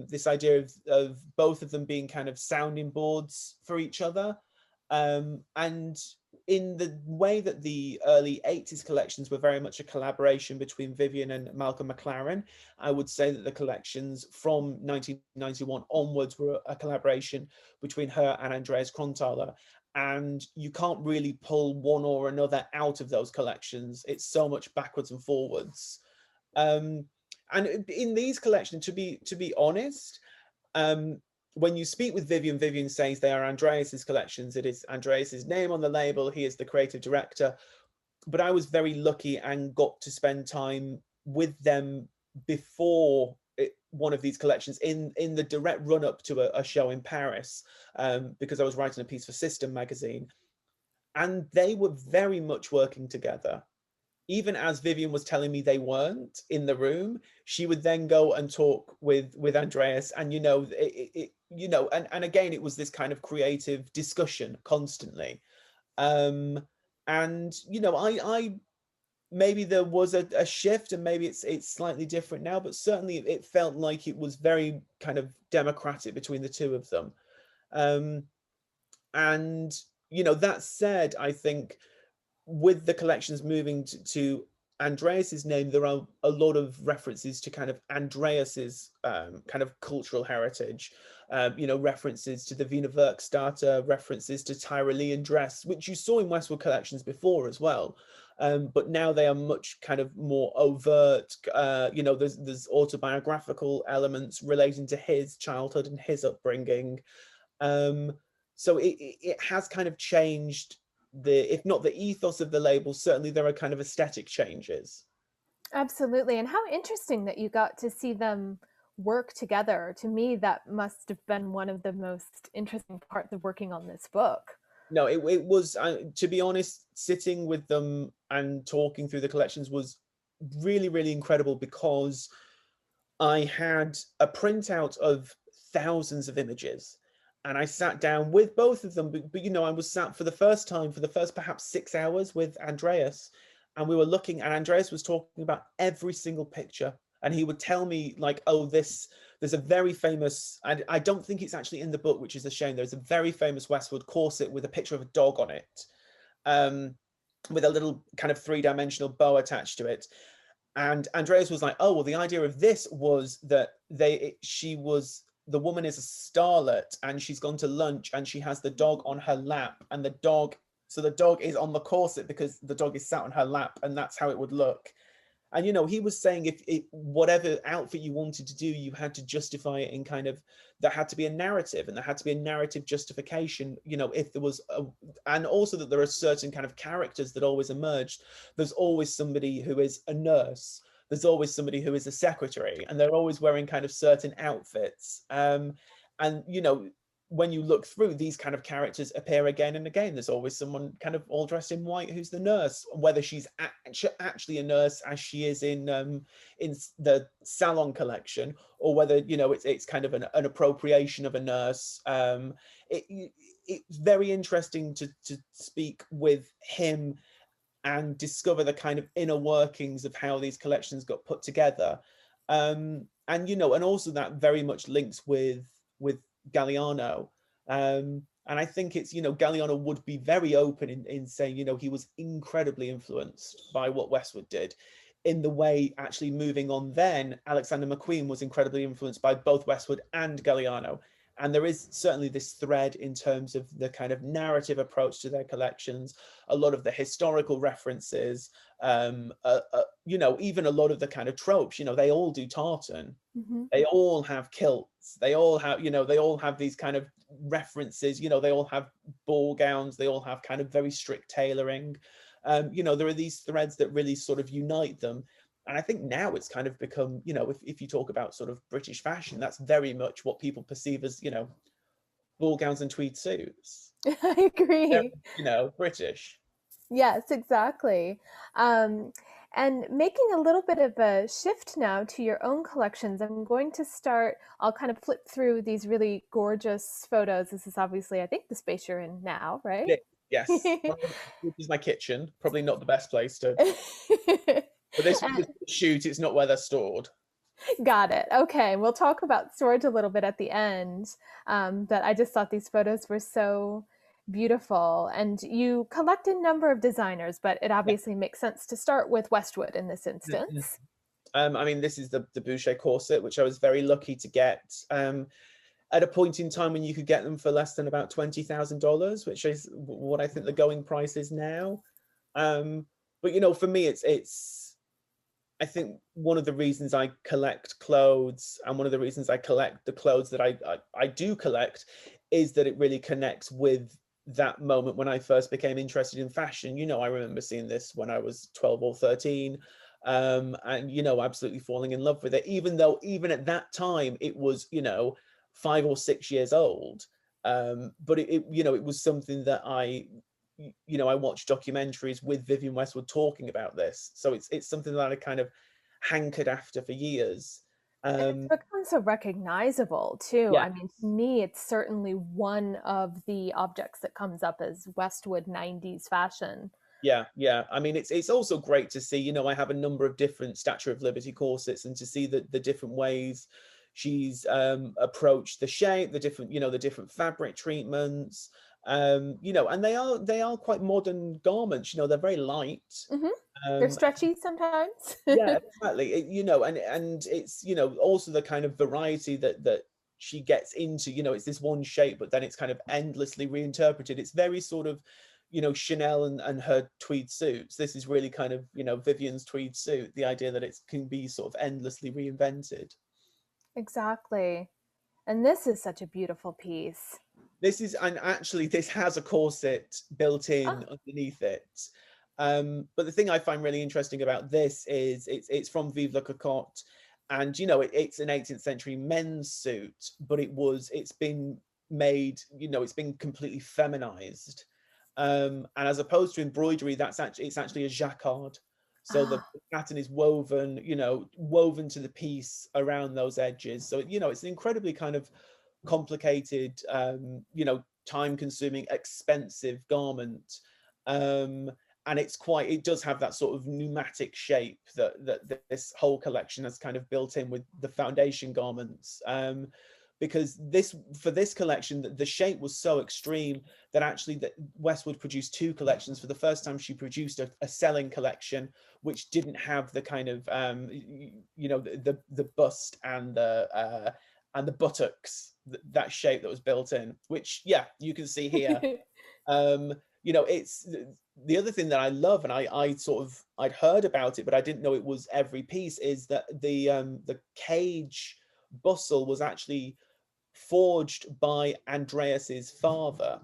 this idea of both of them being kind of sounding boards for each other. And in the way that the early 80s collections were very much a collaboration between Vivienne and Malcolm McLaren, I would say that the collections from 1991 onwards were a collaboration between her and Andreas Kronthaler. And you can't really pull one or another out of those collections. It's so much backwards and forwards. And in these collections, to be honest, when you speak with Vivienne, Vivienne says they are Andreas's collections. It is Andreas's name on the label. He is the creative director. But I was very lucky and got to spend time with them before one of these collections in the direct run up to a show in Paris, because I was writing a piece for System magazine. And they were very much working together. Even as Vivienne was telling me they weren't in the room, she would then go and talk with Andreas, and and again it was this kind of creative discussion constantly. And I maybe there was a shift, and maybe it's slightly different now, but certainly it felt like it was very kind of democratic between the two of them. And that said, I think with the collections moving to Andreas's name, there are a lot of references to kind of Andreas's kind of cultural heritage, references to the Wiener Werkstatter, references to Tyrolean dress, which you saw in Westwood collections before as well. But now they are much kind of more overt. There's autobiographical elements relating to his childhood and his upbringing. So it has kind of changed if not the ethos of the label, certainly there are kind of aesthetic changes. Absolutely. And how interesting that you got to see them work together. To me, that must have been one of the most interesting parts of working on this book. No, it was, to be honest, sitting with them and talking through the collections was really, really incredible, because I had a printout of thousands of images. And I sat down with both of them, but I was sat for the first time, for the first perhaps 6 hours with Andreas, and we were looking, and Andreas was talking about every single picture, and he would tell me like, oh, there's a very famous, and I don't think it's actually in the book, which is a shame. There's a very famous Westwood corset with a picture of a dog on it, with a little kind of 3-dimensional bow attached to it. And Andreas was like, oh, well, the idea of this was that the woman is a starlet, and she's gone to lunch, and she has the dog on her lap, and the dog is on the corset because the dog is sat on her lap, and that's how it would look. And he was saying if whatever outfit you wanted to do, you had to justify it in kind of, there had to be a narrative, and there had to be a narrative justification, if there was and also that there are certain kind of characters that always emerged. There's always somebody who is a nurse, there's always somebody who is a secretary, and they're always wearing kind of certain outfits. And when you look through, these kind of characters appear again and again. There's always someone kind of all dressed in white who's the nurse, whether she's actually a nurse as she is in the Salon collection, or whether, you know, it's kind of an appropriation of a nurse. It's very interesting to speak with him and discover the kind of inner workings of how these collections got put together. And, you know, and also that very much links with Galliano. And I think it's, you know, Galliano would be very open in saying, you know, he was incredibly influenced by what Westwood did, in the way, actually moving on then, Alexander McQueen was incredibly influenced by both Westwood and Galliano. And there is certainly this thread in terms of the kind of narrative approach to their collections, a lot of the historical references, you know, even a lot of the kind of tropes. You know, they all do tartan, they all have kilts, they all have, you know, they all have these kind of references, you know, they all have ball gowns, they all have kind of very strict tailoring. You know, there are these threads that really sort of unite them. And I think now it's kind of become, you know, if you talk about sort of British fashion, that's very much what people perceive as, you know, ball gowns and tweed suits. I agree. They're, you know, British. Yes, exactly. And making a little bit of a shift now to your own collections, I'm going to start, I'll kind of flip through these really gorgeous photos. This is obviously, I think, the space you're in now, right? Yes, which is my kitchen. Probably not the best place to... But this is the shoot, it's not where they're stored. Got it. Okay, we'll talk about storage a little bit at the end. But I just thought these photos were so beautiful. And you collect a number of designers, but it obviously makes sense to start with Westwood in this instance. I mean, this is the Boucher corset, which I was very lucky to get at a point in time when you could get them for less than about $20,000, which is what I think the going price is now. But, you know, for me, it's I think one of the reasons I collect clothes, and one of the reasons I collect the clothes that I do collect, is that it really connects with that moment when I first became interested in fashion. You know, I remember seeing this when I was 12 or 13, and, you know, absolutely falling in love with it, even though even at that time it was, you know, 5 or 6 years old. But it you know, it was something that you know, I watched documentaries with Vivienne Westwood talking about this. So it's something that I kind of hankered after for years. It's become so recognizable too. Yeah. I mean, to me, it's certainly one of the objects that comes up as Westwood 90s fashion. Yeah. I mean, it's also great to see, you know, I have a number of different Statue of Liberty corsets, and to see the different ways she's approached the shape, the different, you know, the different fabric treatments. You know, and they are quite modern garments. You know, they're very light. They're stretchy sometimes. Yeah, exactly. You know, and it's, you know, also the kind of variety that she gets into. You know, it's this one shape, but then it's kind of endlessly reinterpreted. It's very sort of, you know, Chanel and her tweed suits. This is really kind of, you know, Vivienne's tweed suit. The idea that it can be sort of endlessly reinvented. Exactly. And this is such a beautiful piece. This is, and actually this has a corset built in underneath it. But the thing I find really interesting about this is it's from Vivla Cocotte, and, you know, it's an 18th century men's suit, but it's been made, you know, it's been completely feminized. And as opposed to embroidery, it's actually a jacquard. So the pattern is woven, you know, woven to the piece around those edges. So, you know, it's an incredibly kind of complicated, you know, time-consuming, expensive garment, and it does have that sort of pneumatic shape that this whole collection has kind of built in with the foundation garments, because for this collection, the shape was so extreme that actually that Westwood produced 2 collections. For the first time, she produced a selling collection which didn't have the kind of you know, the bust and the buttocks, that shape that was built in, which, yeah, you can see here. You know, it's the other thing that I love, and I'd heard about it, but I didn't know it was every piece, is that the cage bustle was actually forged by Andreas's father.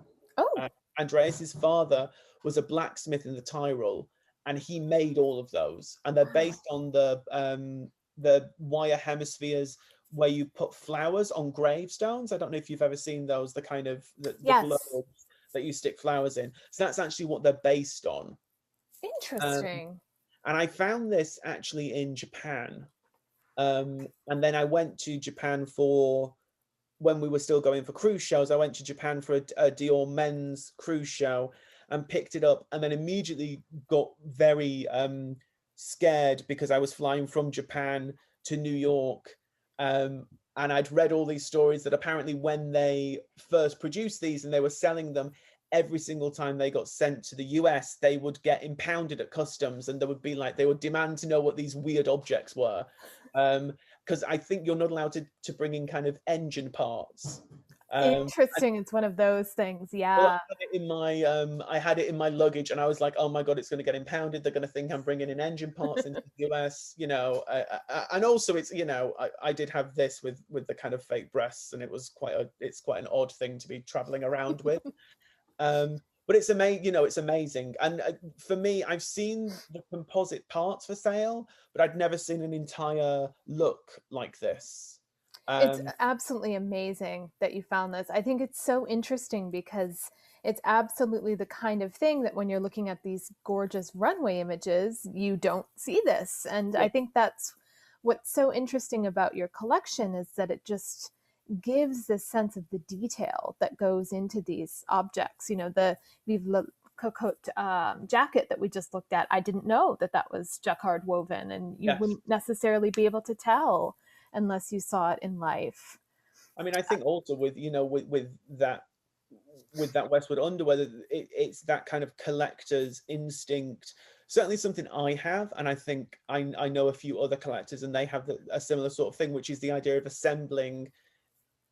Andreas's father was a blacksmith in the Tyrol, and he made all of those, and they're based on the wire hemispheres, where you put flowers on gravestones. I don't know if you've ever seen those, the kind of the Yes. globes that you stick flowers in. So that's actually what they're based on. Interesting. And I found this actually in Japan. And then I went to Japan for, when we were still going for cruise shows, I went to Japan for a Dior men's cruise show and picked it up, and then immediately got very scared because I was flying from Japan to New York. And I'd read all these stories that apparently when they first produced these and they were selling them, every single time they got sent to the US, they would get impounded at customs, and there would be like, they would demand to know what these weird objects were. Because I think you're not allowed to bring in kind of engine parts. Interesting. It's one of those things. Yeah. Well, I had it in my luggage, and I was like, oh my God, it's going to get impounded. They're going to think I'm bringing in engine parts into the US, you know. And also it's, you know, I did have this with the kind of fake breasts, and it's quite an odd thing to be traveling around with. But it's amazing, you know, it's amazing. And for me, I've seen the composite parts for sale, but I'd never seen an entire look like this. It's absolutely amazing that you found this. I think it's so interesting because it's absolutely the kind of thing that when you're looking at these gorgeous runway images, you don't see this. And I think that's what's so interesting about your collection, is that it just gives this sense of the detail that goes into these objects. You know, the Vivla cocotte jacket that we just looked at, I didn't know that was jacquard woven, and you wouldn't necessarily be able to tell unless you saw it in life. I mean, I think also with, you know, with that Westwood underwear, it's that kind of collector's instinct. Certainly something I have, and I think I know a few other collectors, and they have a similar sort of thing, which is the idea of assembling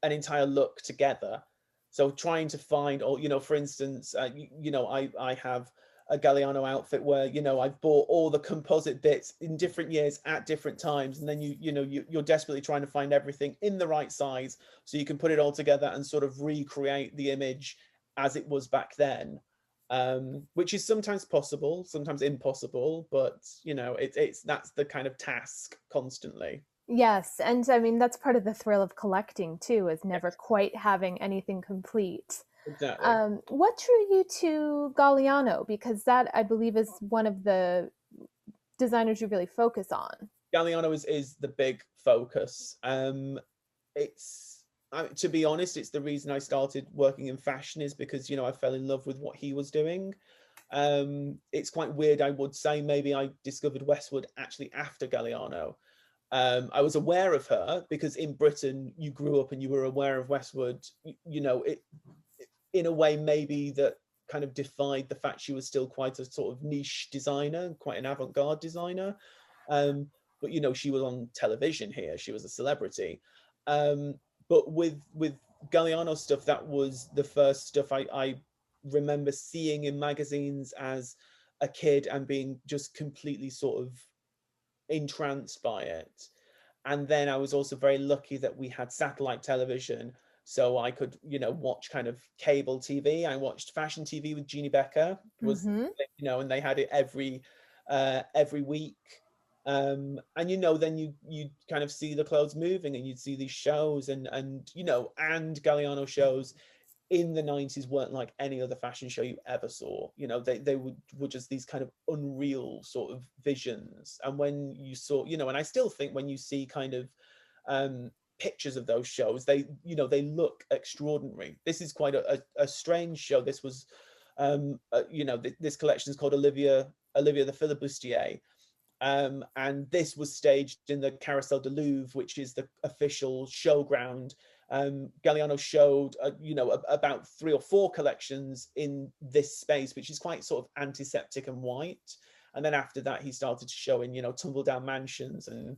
an entire look together. So trying to find, or, you know, for instance, you know, I have a Galliano outfit where, you know, I've bought all the composite bits in different years at different times, and then you're desperately trying to find everything in the right size so you can put it all together and sort of recreate the image as it was back then, which is sometimes possible, sometimes impossible, but you know, that's the kind of task constantly. Yes, and I mean that's part of the thrill of collecting too, is never quite having anything complete. Exactly. What drew you to Galliano? Because that, I believe, is one of the designers you really focus on. Galliano is the big focus. To be honest, it's the reason I started working in fashion, is because, you know, I fell in love with what he was doing. It's quite weird, I would say. Maybe I discovered Westwood actually after Galliano. I was aware of her because in Britain you grew up and you were aware of Westwood, you know, it in a way maybe that kind of defied the fact she was still quite a sort of niche designer, quite an avant-garde designer. But you know, she was on television here, she was a celebrity. But with Galliano stuff, that was the first stuff I remember seeing in magazines as a kid and being just completely sort of entranced by it. And then I was also very lucky that we had satellite television, so I could, you know, watch kind of cable TV. I watched fashion TV with Jeannie Becker, was you know, and they had it every week. And you know, then you kind of see the clothes moving, and you'd see these shows, and you know, and Galliano shows in the 90s weren't like any other fashion show you ever saw. You know, they were just these kind of unreal sort of visions. And when you saw, you know, and I still think when you see kind of pictures of those shows, they, you know, they look extraordinary. This is quite a strange show. This was you know, this collection is called Olivia the Filibustier. And this was staged in the Carousel de Louvre, which is the official showground. Galliano showed, you know, about 3 or 4 collections in this space, which is quite sort of antiseptic and white. And then after that, he started to show in, you know, tumble down mansions and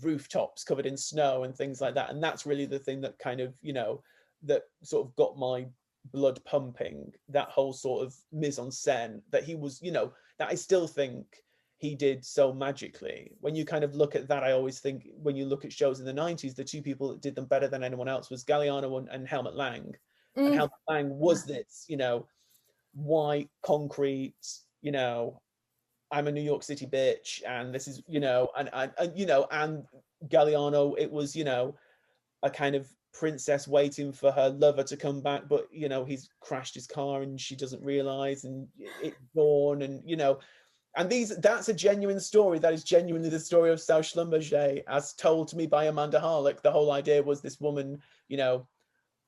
rooftops covered in snow and things like that. And that's really the thing that kind of, you know, that sort of got my blood pumping, that whole sort of mise en scène that he was, you know, that I still think he did so magically. When you kind of look at that, I always think when you look at shows in the 90s, the 2 people that did them better than anyone else was Galliano and Helmut Lang. And Helmut Lang was this, you know, white concrete, you know, I'm a New York City bitch, and this is, you know, and you know, and Galliano, it was, you know, a kind of princess waiting for her lover to come back, but you know, he's crashed his car and she doesn't realize, and it's dawn, and you know, and that's a genuine story. That is genuinely the story of South Schlumberger as told to me by Amanda Harlock. The whole idea was this woman, you know,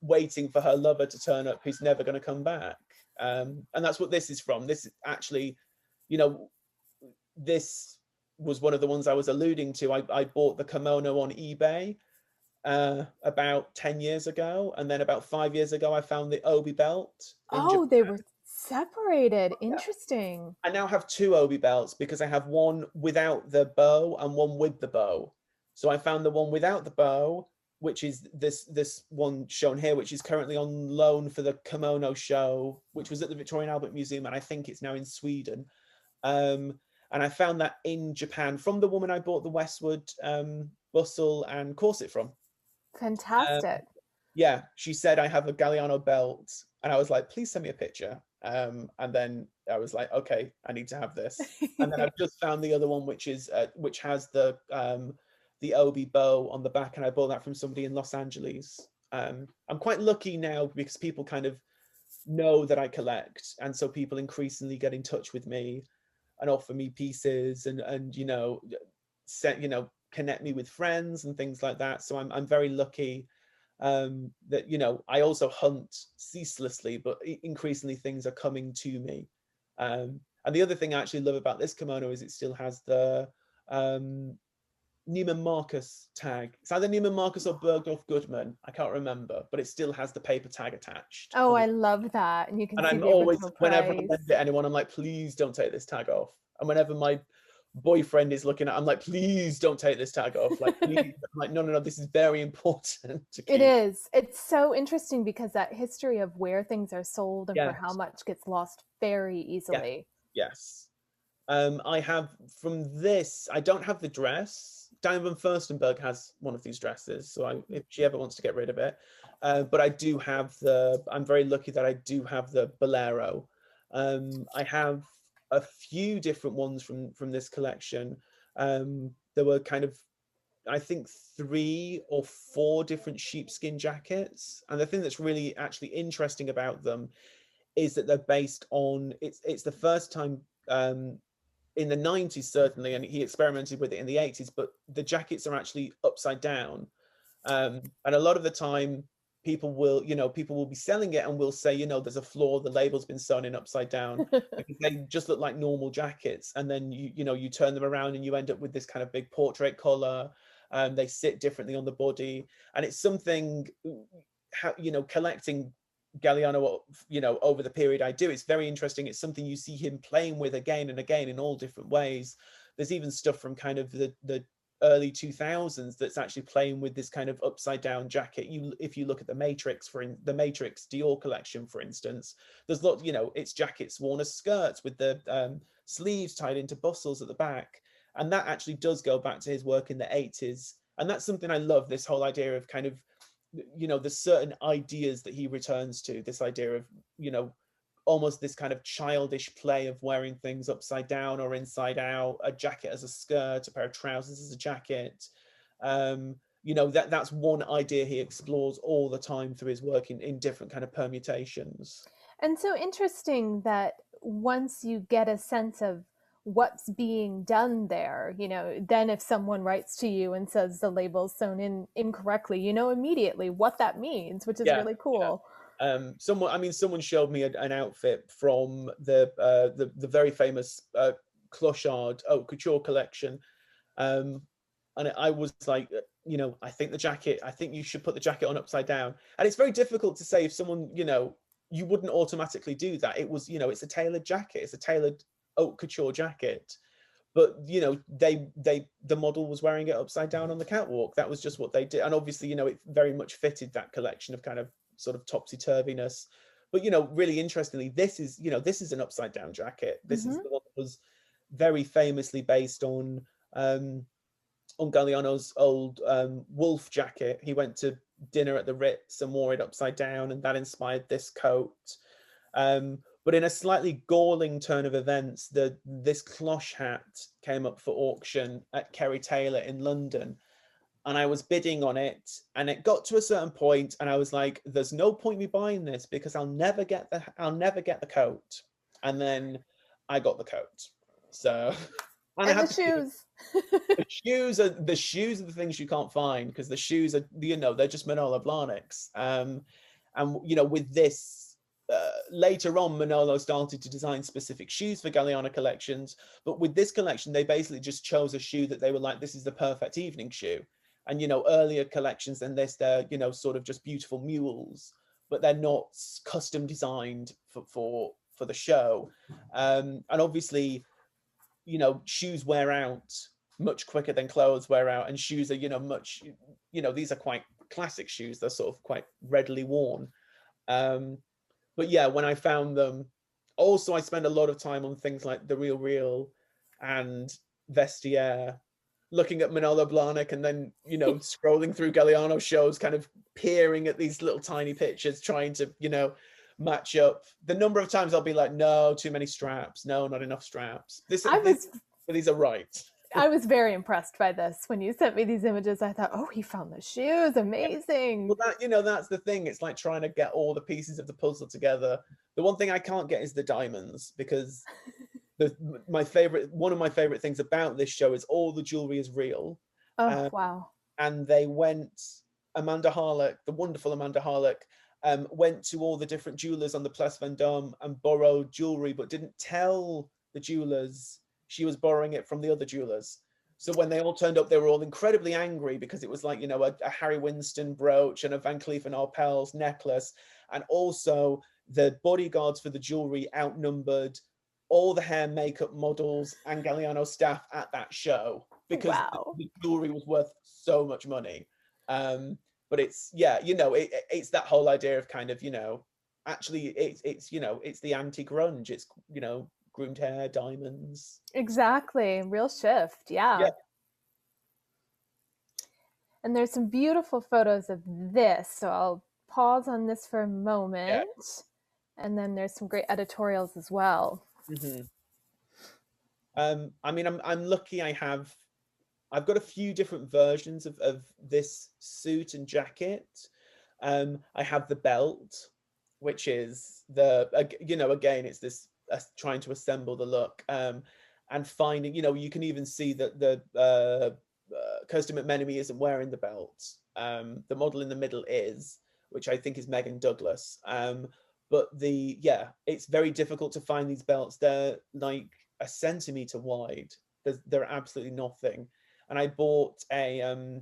waiting for her lover to turn up who's never going to come back. And that's what this is from. This is actually, you know, this was one of the ones I was alluding to. I bought the kimono on eBay about 10 years ago, and then about 5 years ago I found the obi belt in Japan. They were separated. Interesting. I now have two obi belts because I have one without the bow and one with the bow. So I found the one without the bow, which is this one shown here, which is currently on loan for the kimono show, which was at the Victorian Albert Museum, and I think it's now in Sweden. And I found that in Japan from the woman I bought the Westwood bustle and corset from. Fantastic. Yeah, she said, I have a Galliano belt, and I was like, please send me a picture. And then I was like, okay, I need to have this. And then I've just found the other one, which has the obi bow on the back, and I bought that from somebody in Los Angeles. I'm quite lucky now because people kind of know that I collect, and so people increasingly get in touch with me and offer me pieces, and you know, connect me with friends and things like that. So I'm very lucky that, you know, I also hunt ceaselessly, but increasingly things are coming to me. And the other thing I actually love about this kimono is it still has the Neiman Marcus tag. It's either Neiman Marcus or Bergdorf Goodman. I can't remember, but it still has the paper tag attached. Oh, I love that. And you can see I'm the always, original whenever I price. lend it to anyone, I'm like, please don't take this tag off. And whenever my boyfriend is looking at, I'm like, please don't take this tag off. Like, please. I'm like, no, this is very important to keep. It is. It's so interesting because that history of where things are sold and Yes. for how much gets lost very easily. Yes. I have from this, I don't have the dress. Diane Furstenberg has one of these dresses, so if she ever wants to get rid of it. But I do have I'm very lucky that I do have the bolero. I have a few different ones from this collection. There were kind of, I think, 3 or 4 different sheepskin jackets. And the thing that's really actually interesting about them is that they're based on, it's the first time in the 90s certainly, and he experimented with it in the 80s, but the jackets are actually upside down. And a lot of the time people will be selling it and will say, you know, there's a flaw, the label's been sewn in upside down, because they just look like normal jackets. And then you turn them around and you end up with this kind of big portrait collar. They sit differently on the body. And it's something, collecting Galliano, over the period I do, it's very interesting. It's something you see him playing with again and again in all different ways. There's even stuff from kind of the early 2000s that's actually playing with this kind of upside down jacket. If you look at the Matrix Dior collection, for instance, there's it's jackets worn as skirts with the sleeves tied into bustles at the back, and that actually does go back to his work in the 80s. And that's something I love, this whole idea of kind of, there's certain ideas that he returns to, this idea of, almost this kind of childish play of wearing things upside down or inside out, a jacket as a skirt, a pair of trousers as a jacket. That's one idea he explores all the time through his work in different kind of permutations. And so interesting that once you get a sense of what's being done there, then if someone writes to you and says the label's sewn in incorrectly, immediately what that means, which is really cool. Someone showed me an outfit from the very famous Clochard haute couture collection, and I was like, I think you should put the jacket on upside down. And it's very difficult to say if someone, you wouldn't automatically do that. It was, it's a tailored jacket, it's a tailored haute couture jacket, but the model was wearing it upside down on the catwalk. That was just what they did. And obviously, it very much fitted that collection of kind of sort of topsy-turviness. But really interestingly, this is an upside down jacket. This is the one that was very famously based on Galliano's old wolf jacket. He went to dinner at the Ritz and wore it upside down, and that inspired this coat. But in a slightly galling turn of events, this cloche hat came up for auction at Kerry Taylor in London. and I was bidding on it, and it got to a certain point, and I was like, there's no point me buying this because I'll never get the coat. And then I got the coat. So and I And had the shoes. the shoes are the things you can't find, because the shoes are, you know, they're just Manolo Blahniks. And you know, with this later on, Manolo started to design specific shoes for Galliano collections, but with this collection they basically just chose a shoe that they were like, this is the perfect evening shoe. And you know, earlier collections than this, they're, you know, sort of just beautiful mules, but they're not custom designed for the show. And obviously, you know, shoes wear out much quicker than clothes wear out, and shoes are, you know, much, you know, these are quite classic shoes, they're sort of quite readily worn. But yeah, when I found them, also I spend a lot of time on things like the Real and Vestiaire, looking at Manolo Blahnik, and then, you know, scrolling through Galliano shows, kind of peering at these little tiny pictures, trying to, you know, match up. The number of times I'll be like, no, too many straps. No, not enough straps. These are right. I was very impressed by this. When you sent me these images, I thought, oh, he found the shoes. Amazing. Well, that, you know, that's the thing. It's like trying to get all the pieces of the puzzle together. The one thing I can't get is the diamonds, because one of my favorite things about this show is all the jewelry is real. Oh, wow. And they went, Amanda Harlock, the wonderful Amanda Harlock, went to all the different jewelers on the Place Vendôme and borrowed jewelry, but didn't tell the jewelers she was borrowing it from the other jewelers. So when they all turned up, they were all incredibly angry, because it was like, you know, a Harry Winston brooch and a Van Cleef & Arpels necklace. And also the bodyguards for the jewelry outnumbered all the hair makeup models and Galliano staff at that show, because the jewelry was worth so much money. But it's, yeah, you know, it's that whole idea of kind of, you know, actually it's you know, it's the anti-grunge. It's, you know, groomed hair, diamonds. Exactly. Real shift. Yeah. And there's some beautiful photos of this. So I'll pause on this for a moment. Yeah. And then there's some great editorials as well. Mm-hmm. I mean, I'm lucky. I've got a few different versions of this suit and jacket. I have the belt, which is you know, again, it's this trying to assemble the look, and finding, you know, you can even see that the Kirsten McMenemy isn't wearing the belt. The model in the middle is, which I think is Megan Douglas. But it's very difficult to find these belts. They're like a centimeter wide. They're absolutely nothing. And I bought a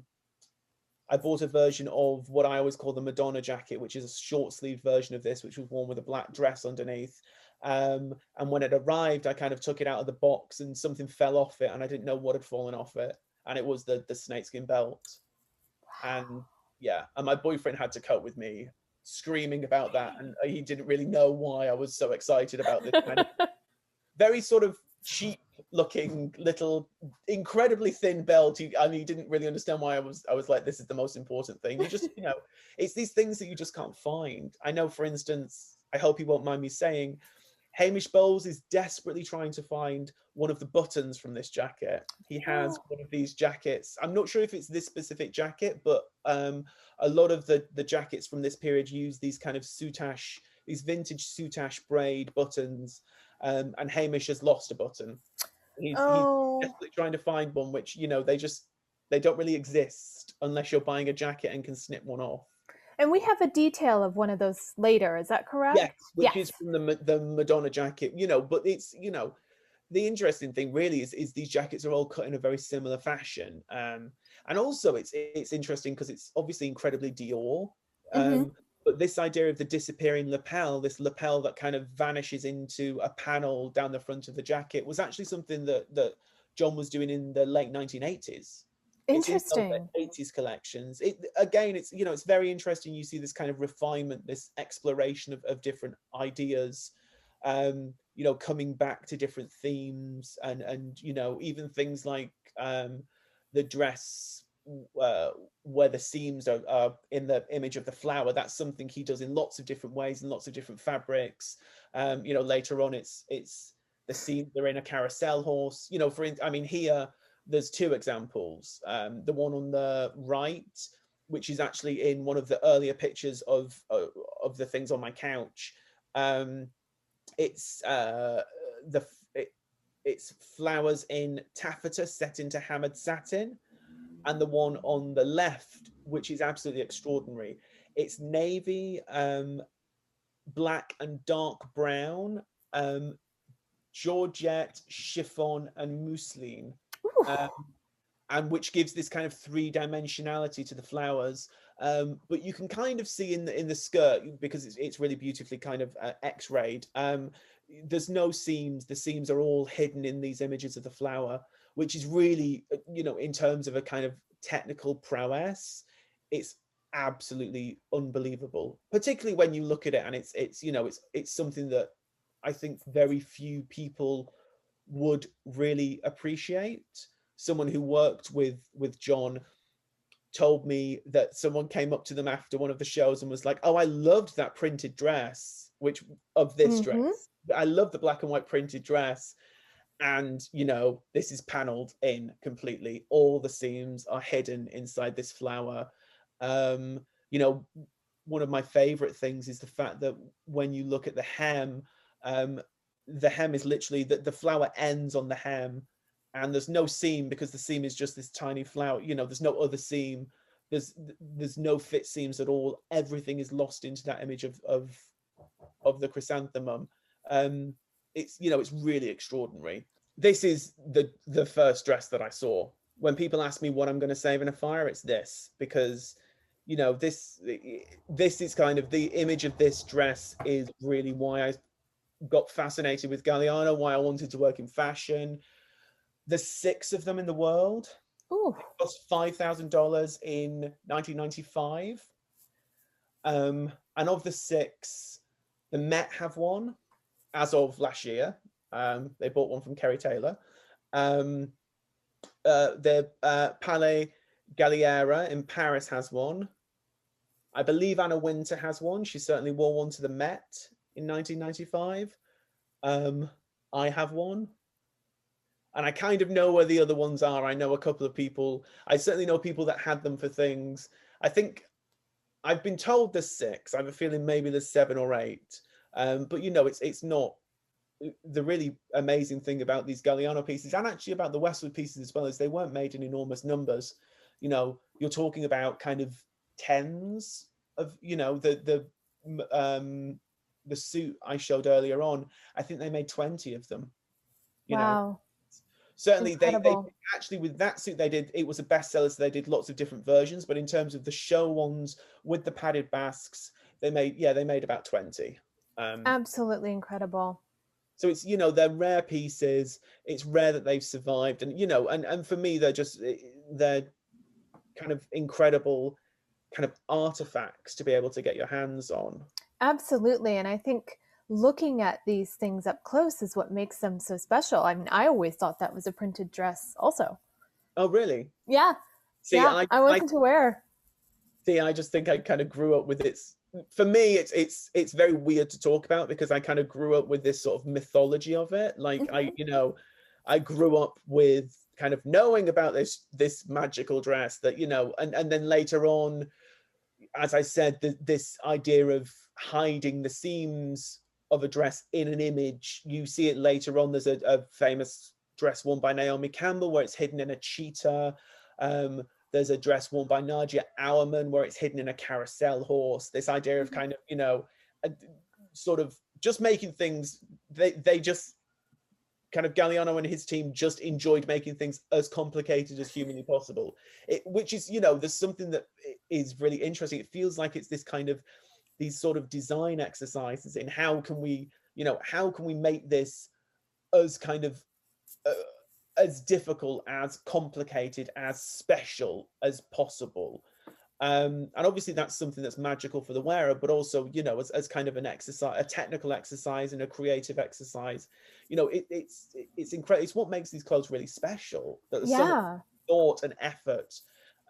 version of what I always call the Madonna jacket, which is a short sleeve version of this, which was worn with a black dress underneath. And when it arrived, I kind of took it out of the box and something fell off it, and I didn't know what had fallen off it. And it was the snakeskin belt. And yeah, and my boyfriend had to cope with me screaming about that, and he didn't really know why I was so excited about this kind of very sort of cheap looking little incredibly thin belt. He didn't really understand why I was like, this is the most important thing. You just, you know, it's these things that you just can't find. I know, for instance, I hope he won't mind me saying, Hamish Bowles is desperately trying to find one of the buttons from this jacket. He has one of these jackets. I'm not sure if it's this specific jacket, but a lot of the jackets from this period use these kind of soutache, these vintage soutache braid buttons, and Hamish has lost a button. He's desperately trying to find one, which, you know, they don't really exist unless you're buying a jacket and can snip one off. And we have a detail of one of those later, is that correct? Yes, which is from the Madonna jacket, you know, but it's, you know, the interesting thing really is these jackets are all cut in a very similar fashion. And also it's interesting because it's obviously incredibly Dior. But this idea of the disappearing lapel, this lapel that kind of vanishes into a panel down the front of the jacket, was actually something that John was doing in the late 1980s. Interesting. 80s collections. It's, you know, it's very interesting. You see this kind of refinement, this exploration of different ideas, you know, coming back to different themes, and you know, even things like the dress where the seams are in the image of the flower. That's something he does in lots of different ways and lots of different fabrics. Later on, it's the seams are in a carousel horse. Here there's two examples. The one on the right, which is actually in one of the earlier pictures of the things on my couch. It's it's flowers in taffeta set into hammered satin. And the one on the left, which is absolutely extraordinary, it's navy, black and dark brown, georgette, chiffon, and mousseline, and which gives this kind of three-dimensionality to the flowers. But you can kind of see in the skirt, because it's really beautifully kind of X-rayed. There's no seams. The seams are all hidden in these images of the flower, which is really, you know, in terms of a kind of technical prowess, it's absolutely unbelievable. Particularly when you look at it, and it's you know, it's something that I think very few people would really appreciate. Someone who worked with John told me that someone came up to them after one of the shows and was like, "Oh, I loved that printed dress, which of this dress. I love the black and white printed dress." And, you know, this is paneled in completely. All the seams are hidden inside this flower. You know, one of my favorite things is the fact that when you look at the hem is literally that the flower ends on the hem, and there's no seam, because the seam is just this tiny flower. You know, there's no other seam. There's no fit seams at all. Everything is lost into that image of the chrysanthemum. It's, you know, it's really extraordinary. This is the first dress that I saw. When people ask me what I'm going to save in a fire, it's this, because, you know, this is kind of the image of this dress is really why I got fascinated with Galliano, why I wanted to work in fashion. There's 6 of them in the world. Ooh. It cost $5,000 in 1995. And of the 6, the Met have one as of last year. They bought one from Kerry Taylor. The Palais Galliera in Paris has one. I believe Anna Wintour has one. She certainly wore one to the Met in 1995. I have one. And I kind of know where the other ones are. I know a couple of people. I certainly know people that had them for things. I think I've been told there's 6. I have a feeling maybe there's 7 or 8. But, you know, it's not. The really amazing thing about these Galliano pieces, and actually about the Westwood pieces as well, is they weren't made in enormous numbers. You know, you're talking about kind of tens of, you know, the suit I showed earlier on. I think they made 20 of them. You know, certainly they actually, with that suit they did, it was a bestseller, so they did lots of different versions. But in terms of the show ones with the padded basques, they made about 20. Absolutely incredible. So it's, you know, they're rare pieces. It's rare that they've survived. And, you know, and for me, they're kind of incredible kind of artifacts to be able to get your hands on. Absolutely. And I think looking at these things up close is what makes them so special. I mean, I always thought that was a printed dress also. Oh, really? Yeah. See, yeah, I wasn't aware. See, I just think I kind of grew up with it. For me, it's very weird to talk about, because I kind of grew up with this sort of mythology of it. Like I grew up with kind of knowing about this magical dress that, you know, and then later on, as I said, this idea of hiding the seams of a dress in an image. You see it later on. There's a famous dress worn by Naomi Campbell where it's hidden in a cheetah. There's a dress worn by Nadia Auerman where it's hidden in a carousel horse. This idea of kind of, you know, sort of just making things, they just kind of, Galliano and his team just enjoyed making things as complicated as humanly possible. Which is, you know, there's something that is really interesting. It feels like it's this kind of, these sort of design exercises in how can we make this as kind of, as difficult, as complicated, as special as possible. And obviously that's something that's magical for the wearer, but also, you know, as kind of an exercise, a technical exercise and a creative exercise. You know, it's incredible. It's what makes these clothes really special, that there's so much thought and effort.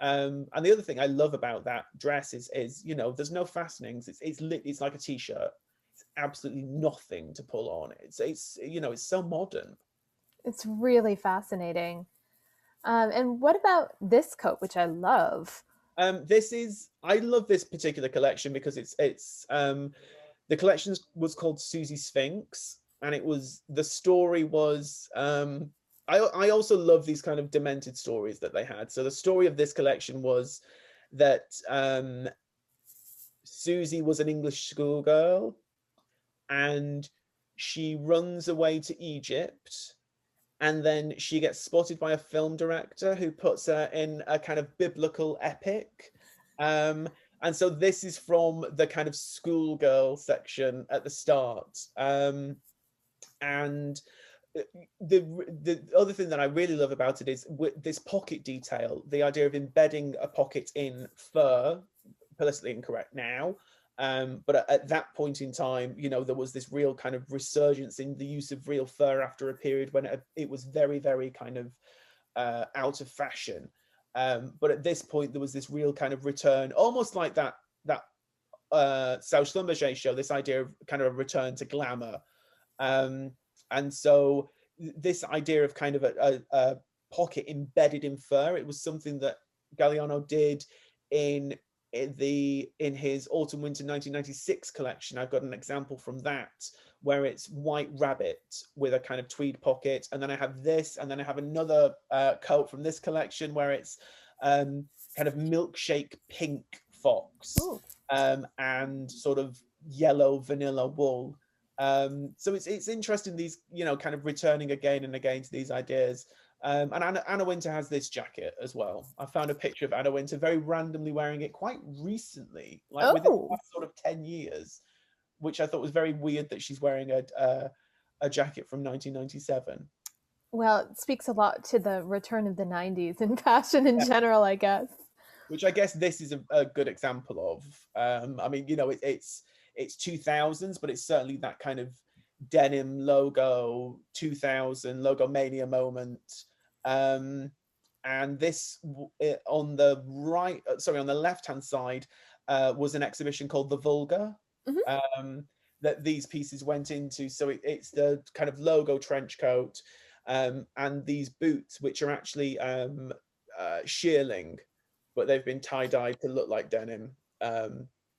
And the other thing I love about that dress is, you know, there's no fastenings. It's like a t-shirt. It's absolutely nothing to pull on. It's you know, it's so modern. It's really fascinating. And what about this coat, which I love? I love this particular collection because the collection was called Susie Sphinx, and the story was, I also love these kind of demented stories that they had. So the story of this collection was that Susie was an English schoolgirl, and she runs away to Egypt, and then she gets spotted by a film director who puts her in a kind of biblical epic. And so this is from the kind of schoolgirl section at the start. And the other thing that I really love about it is this pocket detail, the idea of embedding a pocket in fur, politically incorrect now. But at that point in time, there was this real kind of resurgence in the use of real fur after a period when it was very, very kind of out of fashion. But at this point, there was this real kind of return, almost like that South Schlumberger show, this idea of kind of a return to glamour. And so this idea of kind of a pocket embedded in fur, it was something that Galliano did in his autumn winter 1996 collection. I've got an example from that where it's white rabbit with a kind of tweed pocket, and then I have this, and then I have another coat from this collection where it's kind of milkshake pink fox, and sort of yellow vanilla wool. So it's interesting, these kind of returning again and again to these ideas. And Anna Wintour has this jacket as well. I found a picture of Anna Wintour very randomly wearing it quite recently, like within the last sort of 10 years, which I thought was very weird that she's wearing a jacket from 1997. Well, it speaks a lot to the return of the 90s in fashion in general, I guess. Which I guess this is a good example of. I mean, it's 2000s, but it's certainly that kind of denim logo 2000 logomania moment. And this on the left hand side was an exhibition called The Vulgar, that these pieces went into. So it's the kind of logo trench coat, and these boots, which are actually shearling, but they've been tie-dyed to look like denim,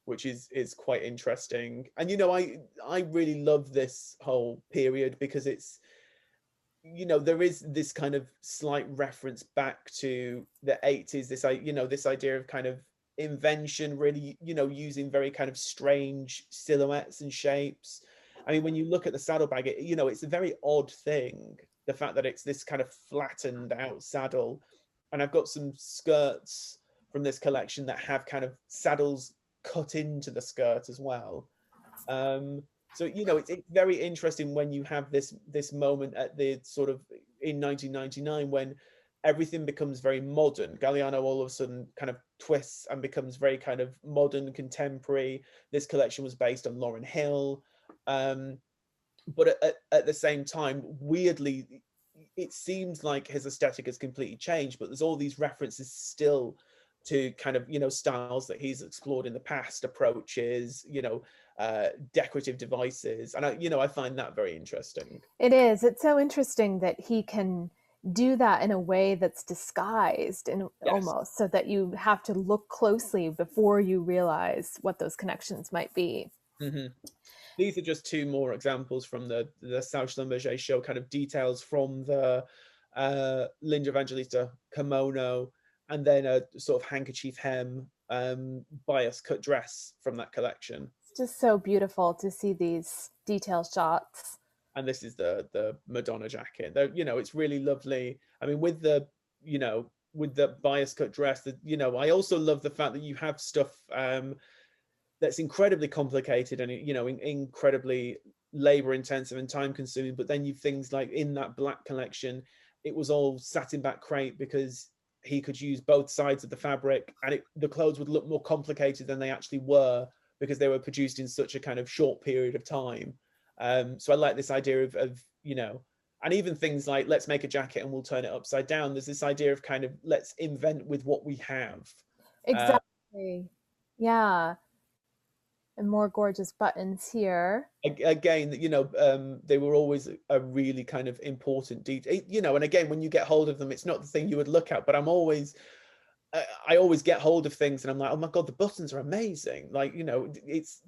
which is quite interesting. And I really love this whole period because it's, there is this kind of slight reference back to the 80s, this idea of kind of invention, really, using very kind of strange silhouettes and shapes. I mean, when you look at the saddlebag, it's a very odd thing, the fact that it's this kind of flattened out saddle. And I've got some skirts from this collection that have kind of saddles cut into the skirt as well. So it's very interesting when you have this moment at the sort of in 1999 when everything becomes very modern. Galliano all of a sudden kind of twists and becomes very kind of modern, contemporary. This collection was based on Lauryn Hill, but at the same time, weirdly, it seems like his aesthetic has completely changed, but there's all these references still to kind of styles that he's explored in the past, approaches, decorative devices, and I find that very interesting. It is. It's so interesting that he can do that in a way that's disguised and almost so that you have to look closely before you realize what those connections might be. These are just two more examples from the South Schlumberger show, kind of details from the Linda Evangelista kimono, and then a sort of handkerchief hem bias cut dress from that collection. It's just so beautiful to see these detail shots. And this is the Madonna jacket. It's really lovely. I mean, with the bias cut dress, I also love the fact that you have stuff that's incredibly complicated and incredibly labor intensive and time consuming. But then you've things like in that black collection, it was all satin back crepe because he could use both sides of the fabric, and the clothes would look more complicated than they actually were because they were produced in such a kind of short period of time. So I like this idea of and even things like, let's make a jacket and we'll turn it upside down. There's this idea of kind of, let's invent with what we have. Exactly. Yeah. And more gorgeous buttons here. Again, you know, they were always a really kind of important detail, you know, and again, when you get hold of them, it's not the thing you would look at, but I always get hold of things and I'm like, oh my God, the buttons are amazing. Like, you know, it's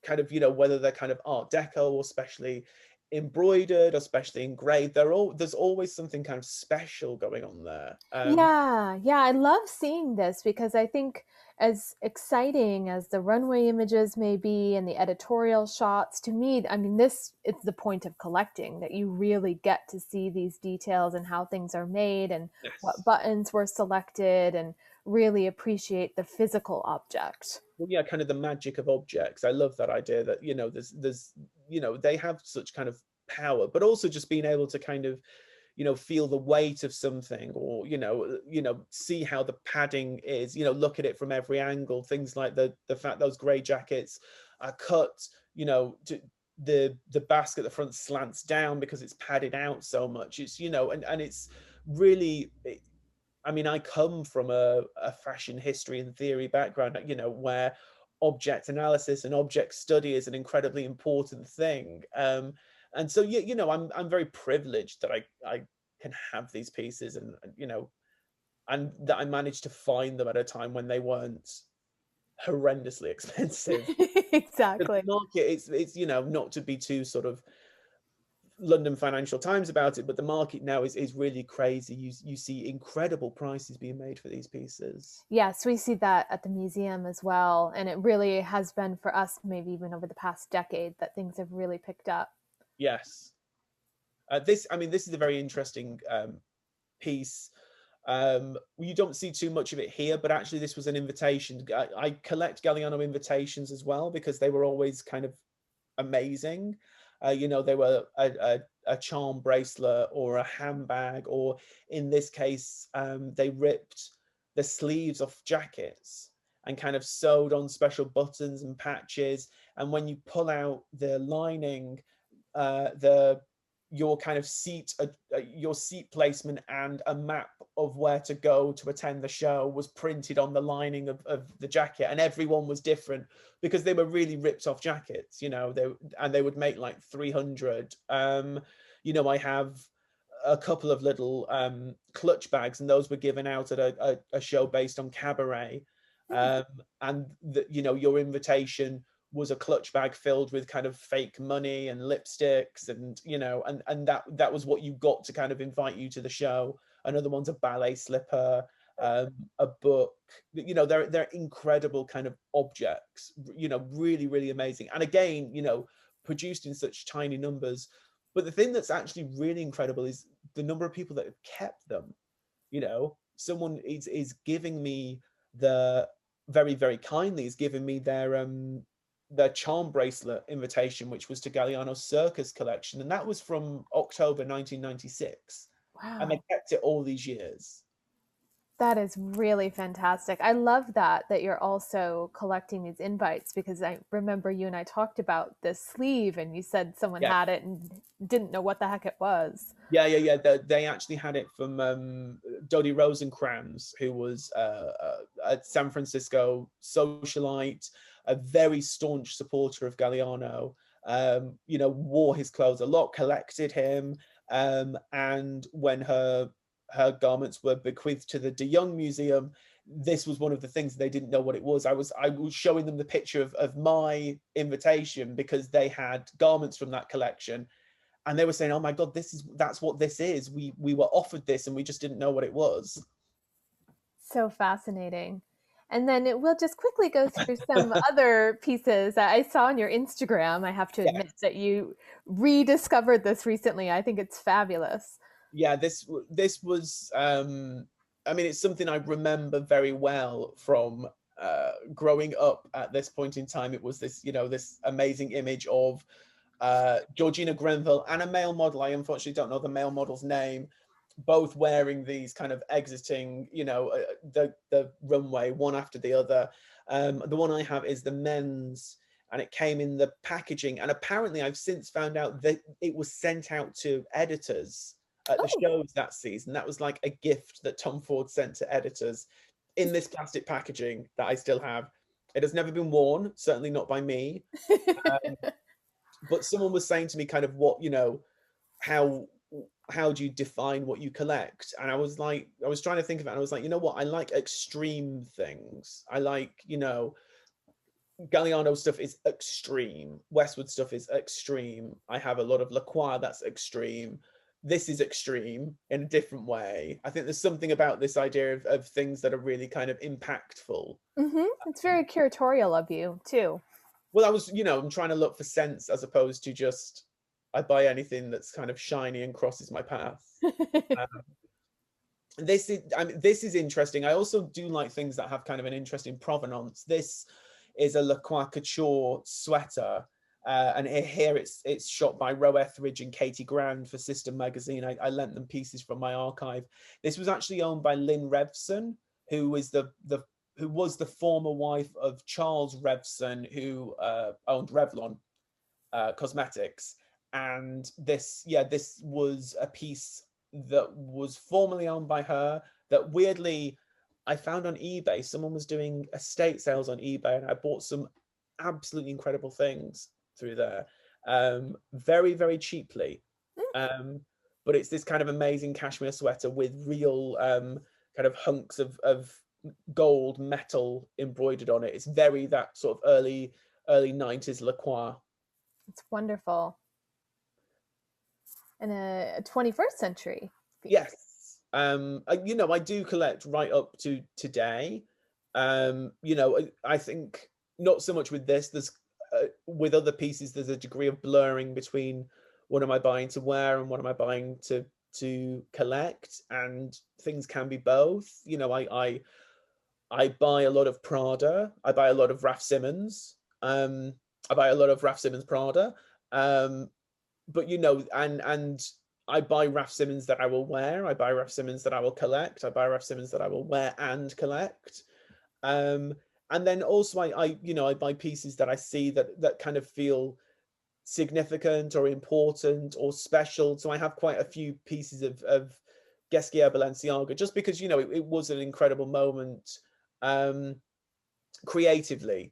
kind of, you know, whether they're kind of Art Deco or specially embroidered or specially engraved, there's always something kind of special going on there. Yeah, I love seeing this because I think as exciting as the runway images may be and the editorial shots, to me, I mean, this is the point of collecting, that you really get to see these details and how things are made and Yes. what buttons were selected and really appreciate the physical object. Well, yeah, kind of the magic of objects. I love that idea that, you know, there's, you know, they have such kind of power, but also just being able to kind of, you know, feel the weight of something, or, you know, see how the padding is, you know, look at it from every angle. Things like the fact those grey jackets are cut, you know, the basket at the front slants down because it's padded out so much. It's, you know, and it's really, I mean, I come from a fashion history and theory background, you know, where object analysis and object study is an incredibly important thing. And so, you know, I'm very privileged that I can have these pieces, and, you know, and that I managed to find them at a time when they weren't horrendously expensive. Exactly. The market, it's, you know, not to be too sort of London Financial Times about it, but the market now is really crazy. You see incredible prices being made for these pieces. Yes, we see that at the museum as well. And it really has been for us, maybe even over the past decade, that things have really picked up. Yes. This is a very interesting piece. You don't see too much of it here, but actually this was an invitation. I collect Galliano invitations as well because they were always kind of amazing. You know, they were a charm bracelet or a handbag, or in this case, they ripped the sleeves off jackets and kind of sewed on special buttons and patches. And when you pull out the lining, your kind of your seat placement and a map of where to go to attend the show was printed on the lining of the jacket, and everyone was different because they were really ripped off jackets, you know. They would make like 300. You know, I have a couple of little clutch bags, and those were given out at a show based on cabaret. And you know, your invitation was a clutch bag filled with kind of fake money and lipsticks, and, you know, and that was what you got to kind of invite you to the show. Another one's a ballet slipper, a book. You know, they're incredible kind of objects, you know, really, really amazing. And again, you know, produced in such tiny numbers. But the thing that's actually really incredible is the number of people that have kept them. You know, someone is giving me very, very kindly is giving me their charm bracelet invitation, which was to Galliano's Circus collection, and that was from October 1996. Wow. And they kept it all these years. That is really fantastic. I love that you're also collecting these invites, because I remember you and I talked about this sleeve and you said someone had it and didn't know what the heck it was. Yeah. They actually had it from Dodie Rosencrans, who was a San Francisco socialite, a very staunch supporter of Galliano. You know, wore his clothes a lot, collected him, and when her garments were bequeathed to the De Young Museum, this was one of the things they didn't know what it was. I was showing them the picture of my invitation because they had garments from that collection, and they were saying, "Oh my God, that's what this is. We were offered this and we just didn't know what it was." So fascinating. And then we'll just quickly go through some other pieces that I saw on your Instagram. I have to admit that you rediscovered this recently. I think it's fabulous. Yeah, this was, I mean, it's something I remember very well from growing up at this point in time. It was this, you know, this amazing image of Georgina Grenville and a male model. I unfortunately don't know the male model's name, both wearing these kind of exiting, you know, the runway one after the other. The one I have is the men's, and it came in the packaging. And apparently I've since found out that it was sent out to editors at the shows that season. That was like a gift that Tom Ford sent to editors in this plastic packaging that I still have. It has never been worn, certainly not by me. But someone was saying to me kind of what, you know, how do you define what you collect? And I was like, I was trying to think of it, and I was like, you know what, I like extreme things. I like, you know, Galliano stuff is extreme, Westwood stuff is extreme, I have a lot of Lacroix that's extreme. This is extreme in a different way. I think there's something about this idea of things that are really kind of impactful. It's very curatorial of you too. Well, I was, you know, I'm trying to look for sense as opposed to just I buy anything that's kind of shiny and crosses my path. This is, I mean, this is interesting. I also do like things that have kind of an interesting provenance. This is a Lacroix couture sweater, and here it's shot by Roe Etheridge and Katie Grand for System magazine. I lent them pieces from my archive. This was actually owned by Lynn Revson, who was the former wife of Charles Revson, who owned Revlon Cosmetics. And this was a piece that was formerly owned by her that weirdly I found on eBay. Someone was doing estate sales on eBay, and I bought some absolutely incredible things through there, very, very cheaply. But it's this kind of amazing cashmere sweater with real kind of hunks of gold metal embroidered on it. It's very that sort of early 90s Lacroix. It's wonderful. In a 21st century piece. Yes. You know, I do collect right up to today. You know, I think not so much with this. There's with other pieces, there's a degree of blurring between what am I buying to wear and what am I buying to collect, and things can be both. You know, I buy a lot of Prada. I buy a lot of Raf Simons. I buy a lot of Raf Simons Prada. But you know, and I buy Raf Simons that I will wear. I buy Raf Simons that I will collect. I buy Raf Simons that I will wear and collect. And then also I you know, I buy pieces that I see that kind of feel significant or important or special. So I have quite a few pieces of Gesquier Balenciaga, just because, you know, it was an incredible moment creatively.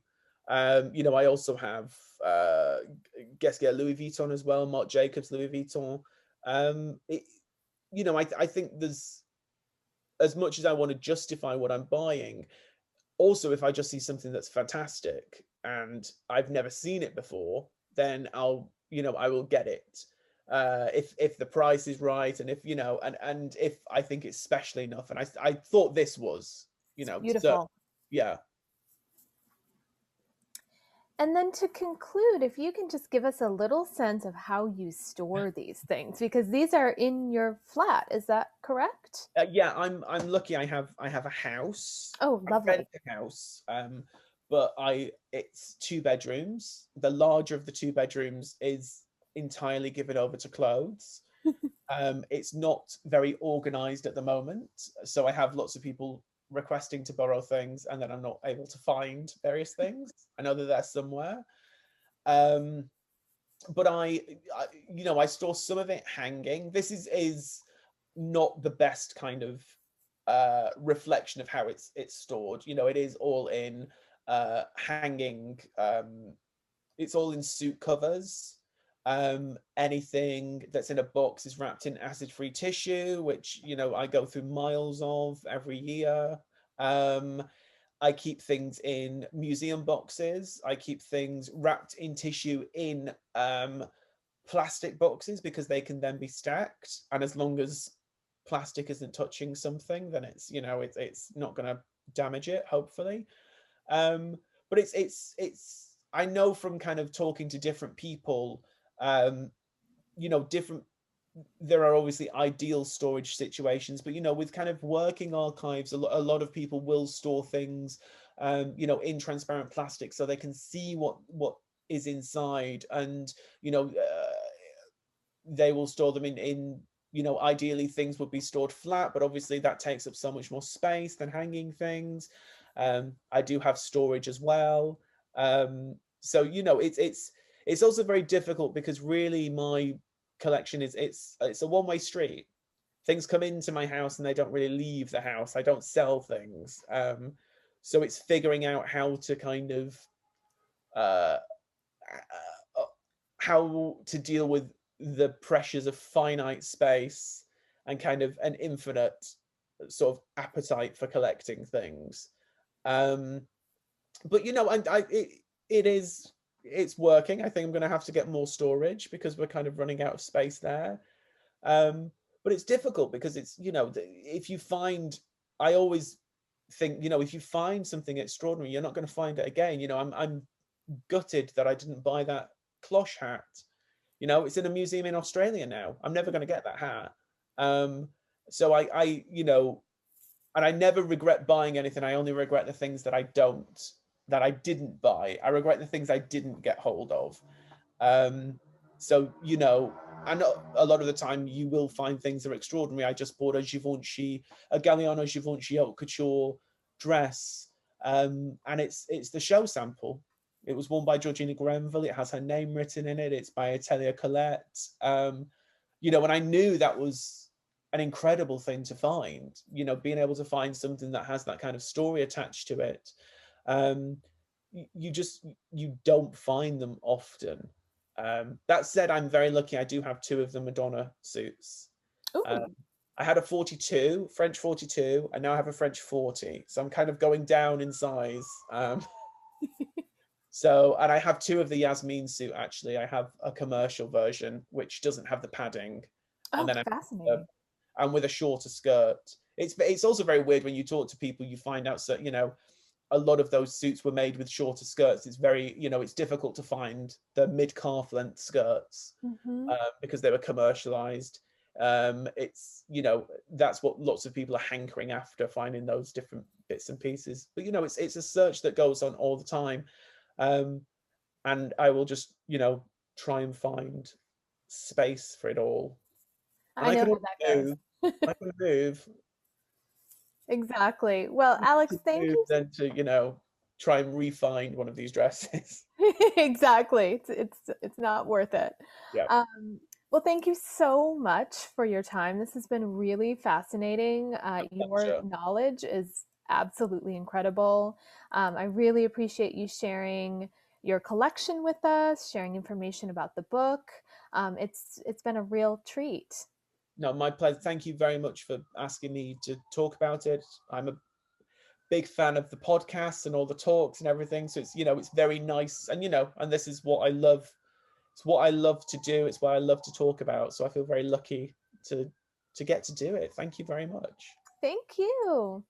You know, I also have Gesquier Louis Vuitton as well, Marc Jacobs Louis Vuitton. You know, I think there's, as much as I want to justify what I'm buying, also if I just see something that's fantastic and I've never seen it before, then I'll, you know, I will get it. If the price is right, and if, you know, and if I think it's special enough. And I thought this was, you know, beautiful. So, yeah. And then to conclude, if you can just give us a little sense of how you store these things, because these are in your flat, is that correct? Yeah, I'm lucky. I have a house. Oh, lovely. I rent a house, but it's 2 bedrooms. The larger of the 2 bedrooms is entirely given over to clothes. It's not very organized at the moment, so I have lots of people requesting to borrow things, and then I'm not able to find various things. I know that they're somewhere, but I you know, I store some of it hanging. This is not the best kind of reflection of how it's stored. You know, it is all in hanging. It's all in suit covers. Anything that's in a box is wrapped in acid-free tissue, which, you know, I go through miles of every year. I keep things in museum boxes. I keep things wrapped in tissue in plastic boxes, because they can then be stacked, and as long as plastic isn't touching something, then it's, you know, it's not going to damage it, hopefully. But it's I know from kind of talking to different people, you know, there are obviously ideal storage situations, but, you know, with kind of working archives, a lot of people will store things, you know, in transparent plastic, so they can see what is inside, and, you know, they will store them in, you know, ideally things would be stored flat, but obviously that takes up so much more space than hanging things. I do have storage as well. So, you know, it's also very difficult, because really my collection is, it's a one-way street. Things come into my house and they don't really leave the house. I don't sell things. So it's figuring out how to kind of how to deal with the pressures of finite space and kind of an infinite sort of appetite for collecting things. But you know, it's working. I think I'm going to have to get more storage because we're kind of running out of space there. But it's difficult because it's, you know, if you find, I always think, you know, if you find something extraordinary, you're not going to find it again. You know, I'm gutted that I didn't buy that cloche hat. You know, it's in a museum in Australia now. I'm never going to get that hat. So I, you know, and I never regret buying anything. I only regret the things that I didn't buy. I regret the things I didn't get hold of. So, you know, I know a lot of the time you will find things that are extraordinary. I just bought a Galliano Givenchy haute couture dress, and it's the show sample. It was worn by Georgina Grenville. It has her name written in it. It's by Atelier Colette. You know, and I knew that was an incredible thing to find, you know, being able to find something that has that kind of story attached to it. You don't find them often. That said, I'm very lucky. I do have 2 of the Madonna suits. I had a 42, French 42, and now I have a French 40. So I'm kind of going down in size. So, and I have 2 of the Yasmin suit, actually. I have a commercial version, which doesn't have the padding. And then fascinating. And with a shorter skirt. It's also very weird when you talk to people, you find out that, you know, a lot of those suits were made with shorter skirts. It's very, you know, it's difficult to find the mid-calf length skirts because they were commercialized. It's, you know, that's what lots of people are hankering after, finding those different bits and pieces. But, you know, it's a search that goes on all the time. And I will just, you know, try and find space for it all. And I know how that goes. I can move. Exactly. Well, Alex, thank you. Then to, you know, try and refine one of these dresses. Exactly. It's not worth it. Yeah. Well, thank you so much for your time. This has been really fascinating. Your knowledge is absolutely incredible. I really appreciate you sharing your collection with us, sharing information about the book. It's been a real treat. No, my pleasure. Thank you very much for asking me to talk about it. I'm a big fan of the podcast and all the talks and everything. So it's, you know, it's very nice. And, you know, and this is what I love. It's what I love to do. It's what I love to talk about. So I feel very lucky to get to do it. Thank you very much. Thank you.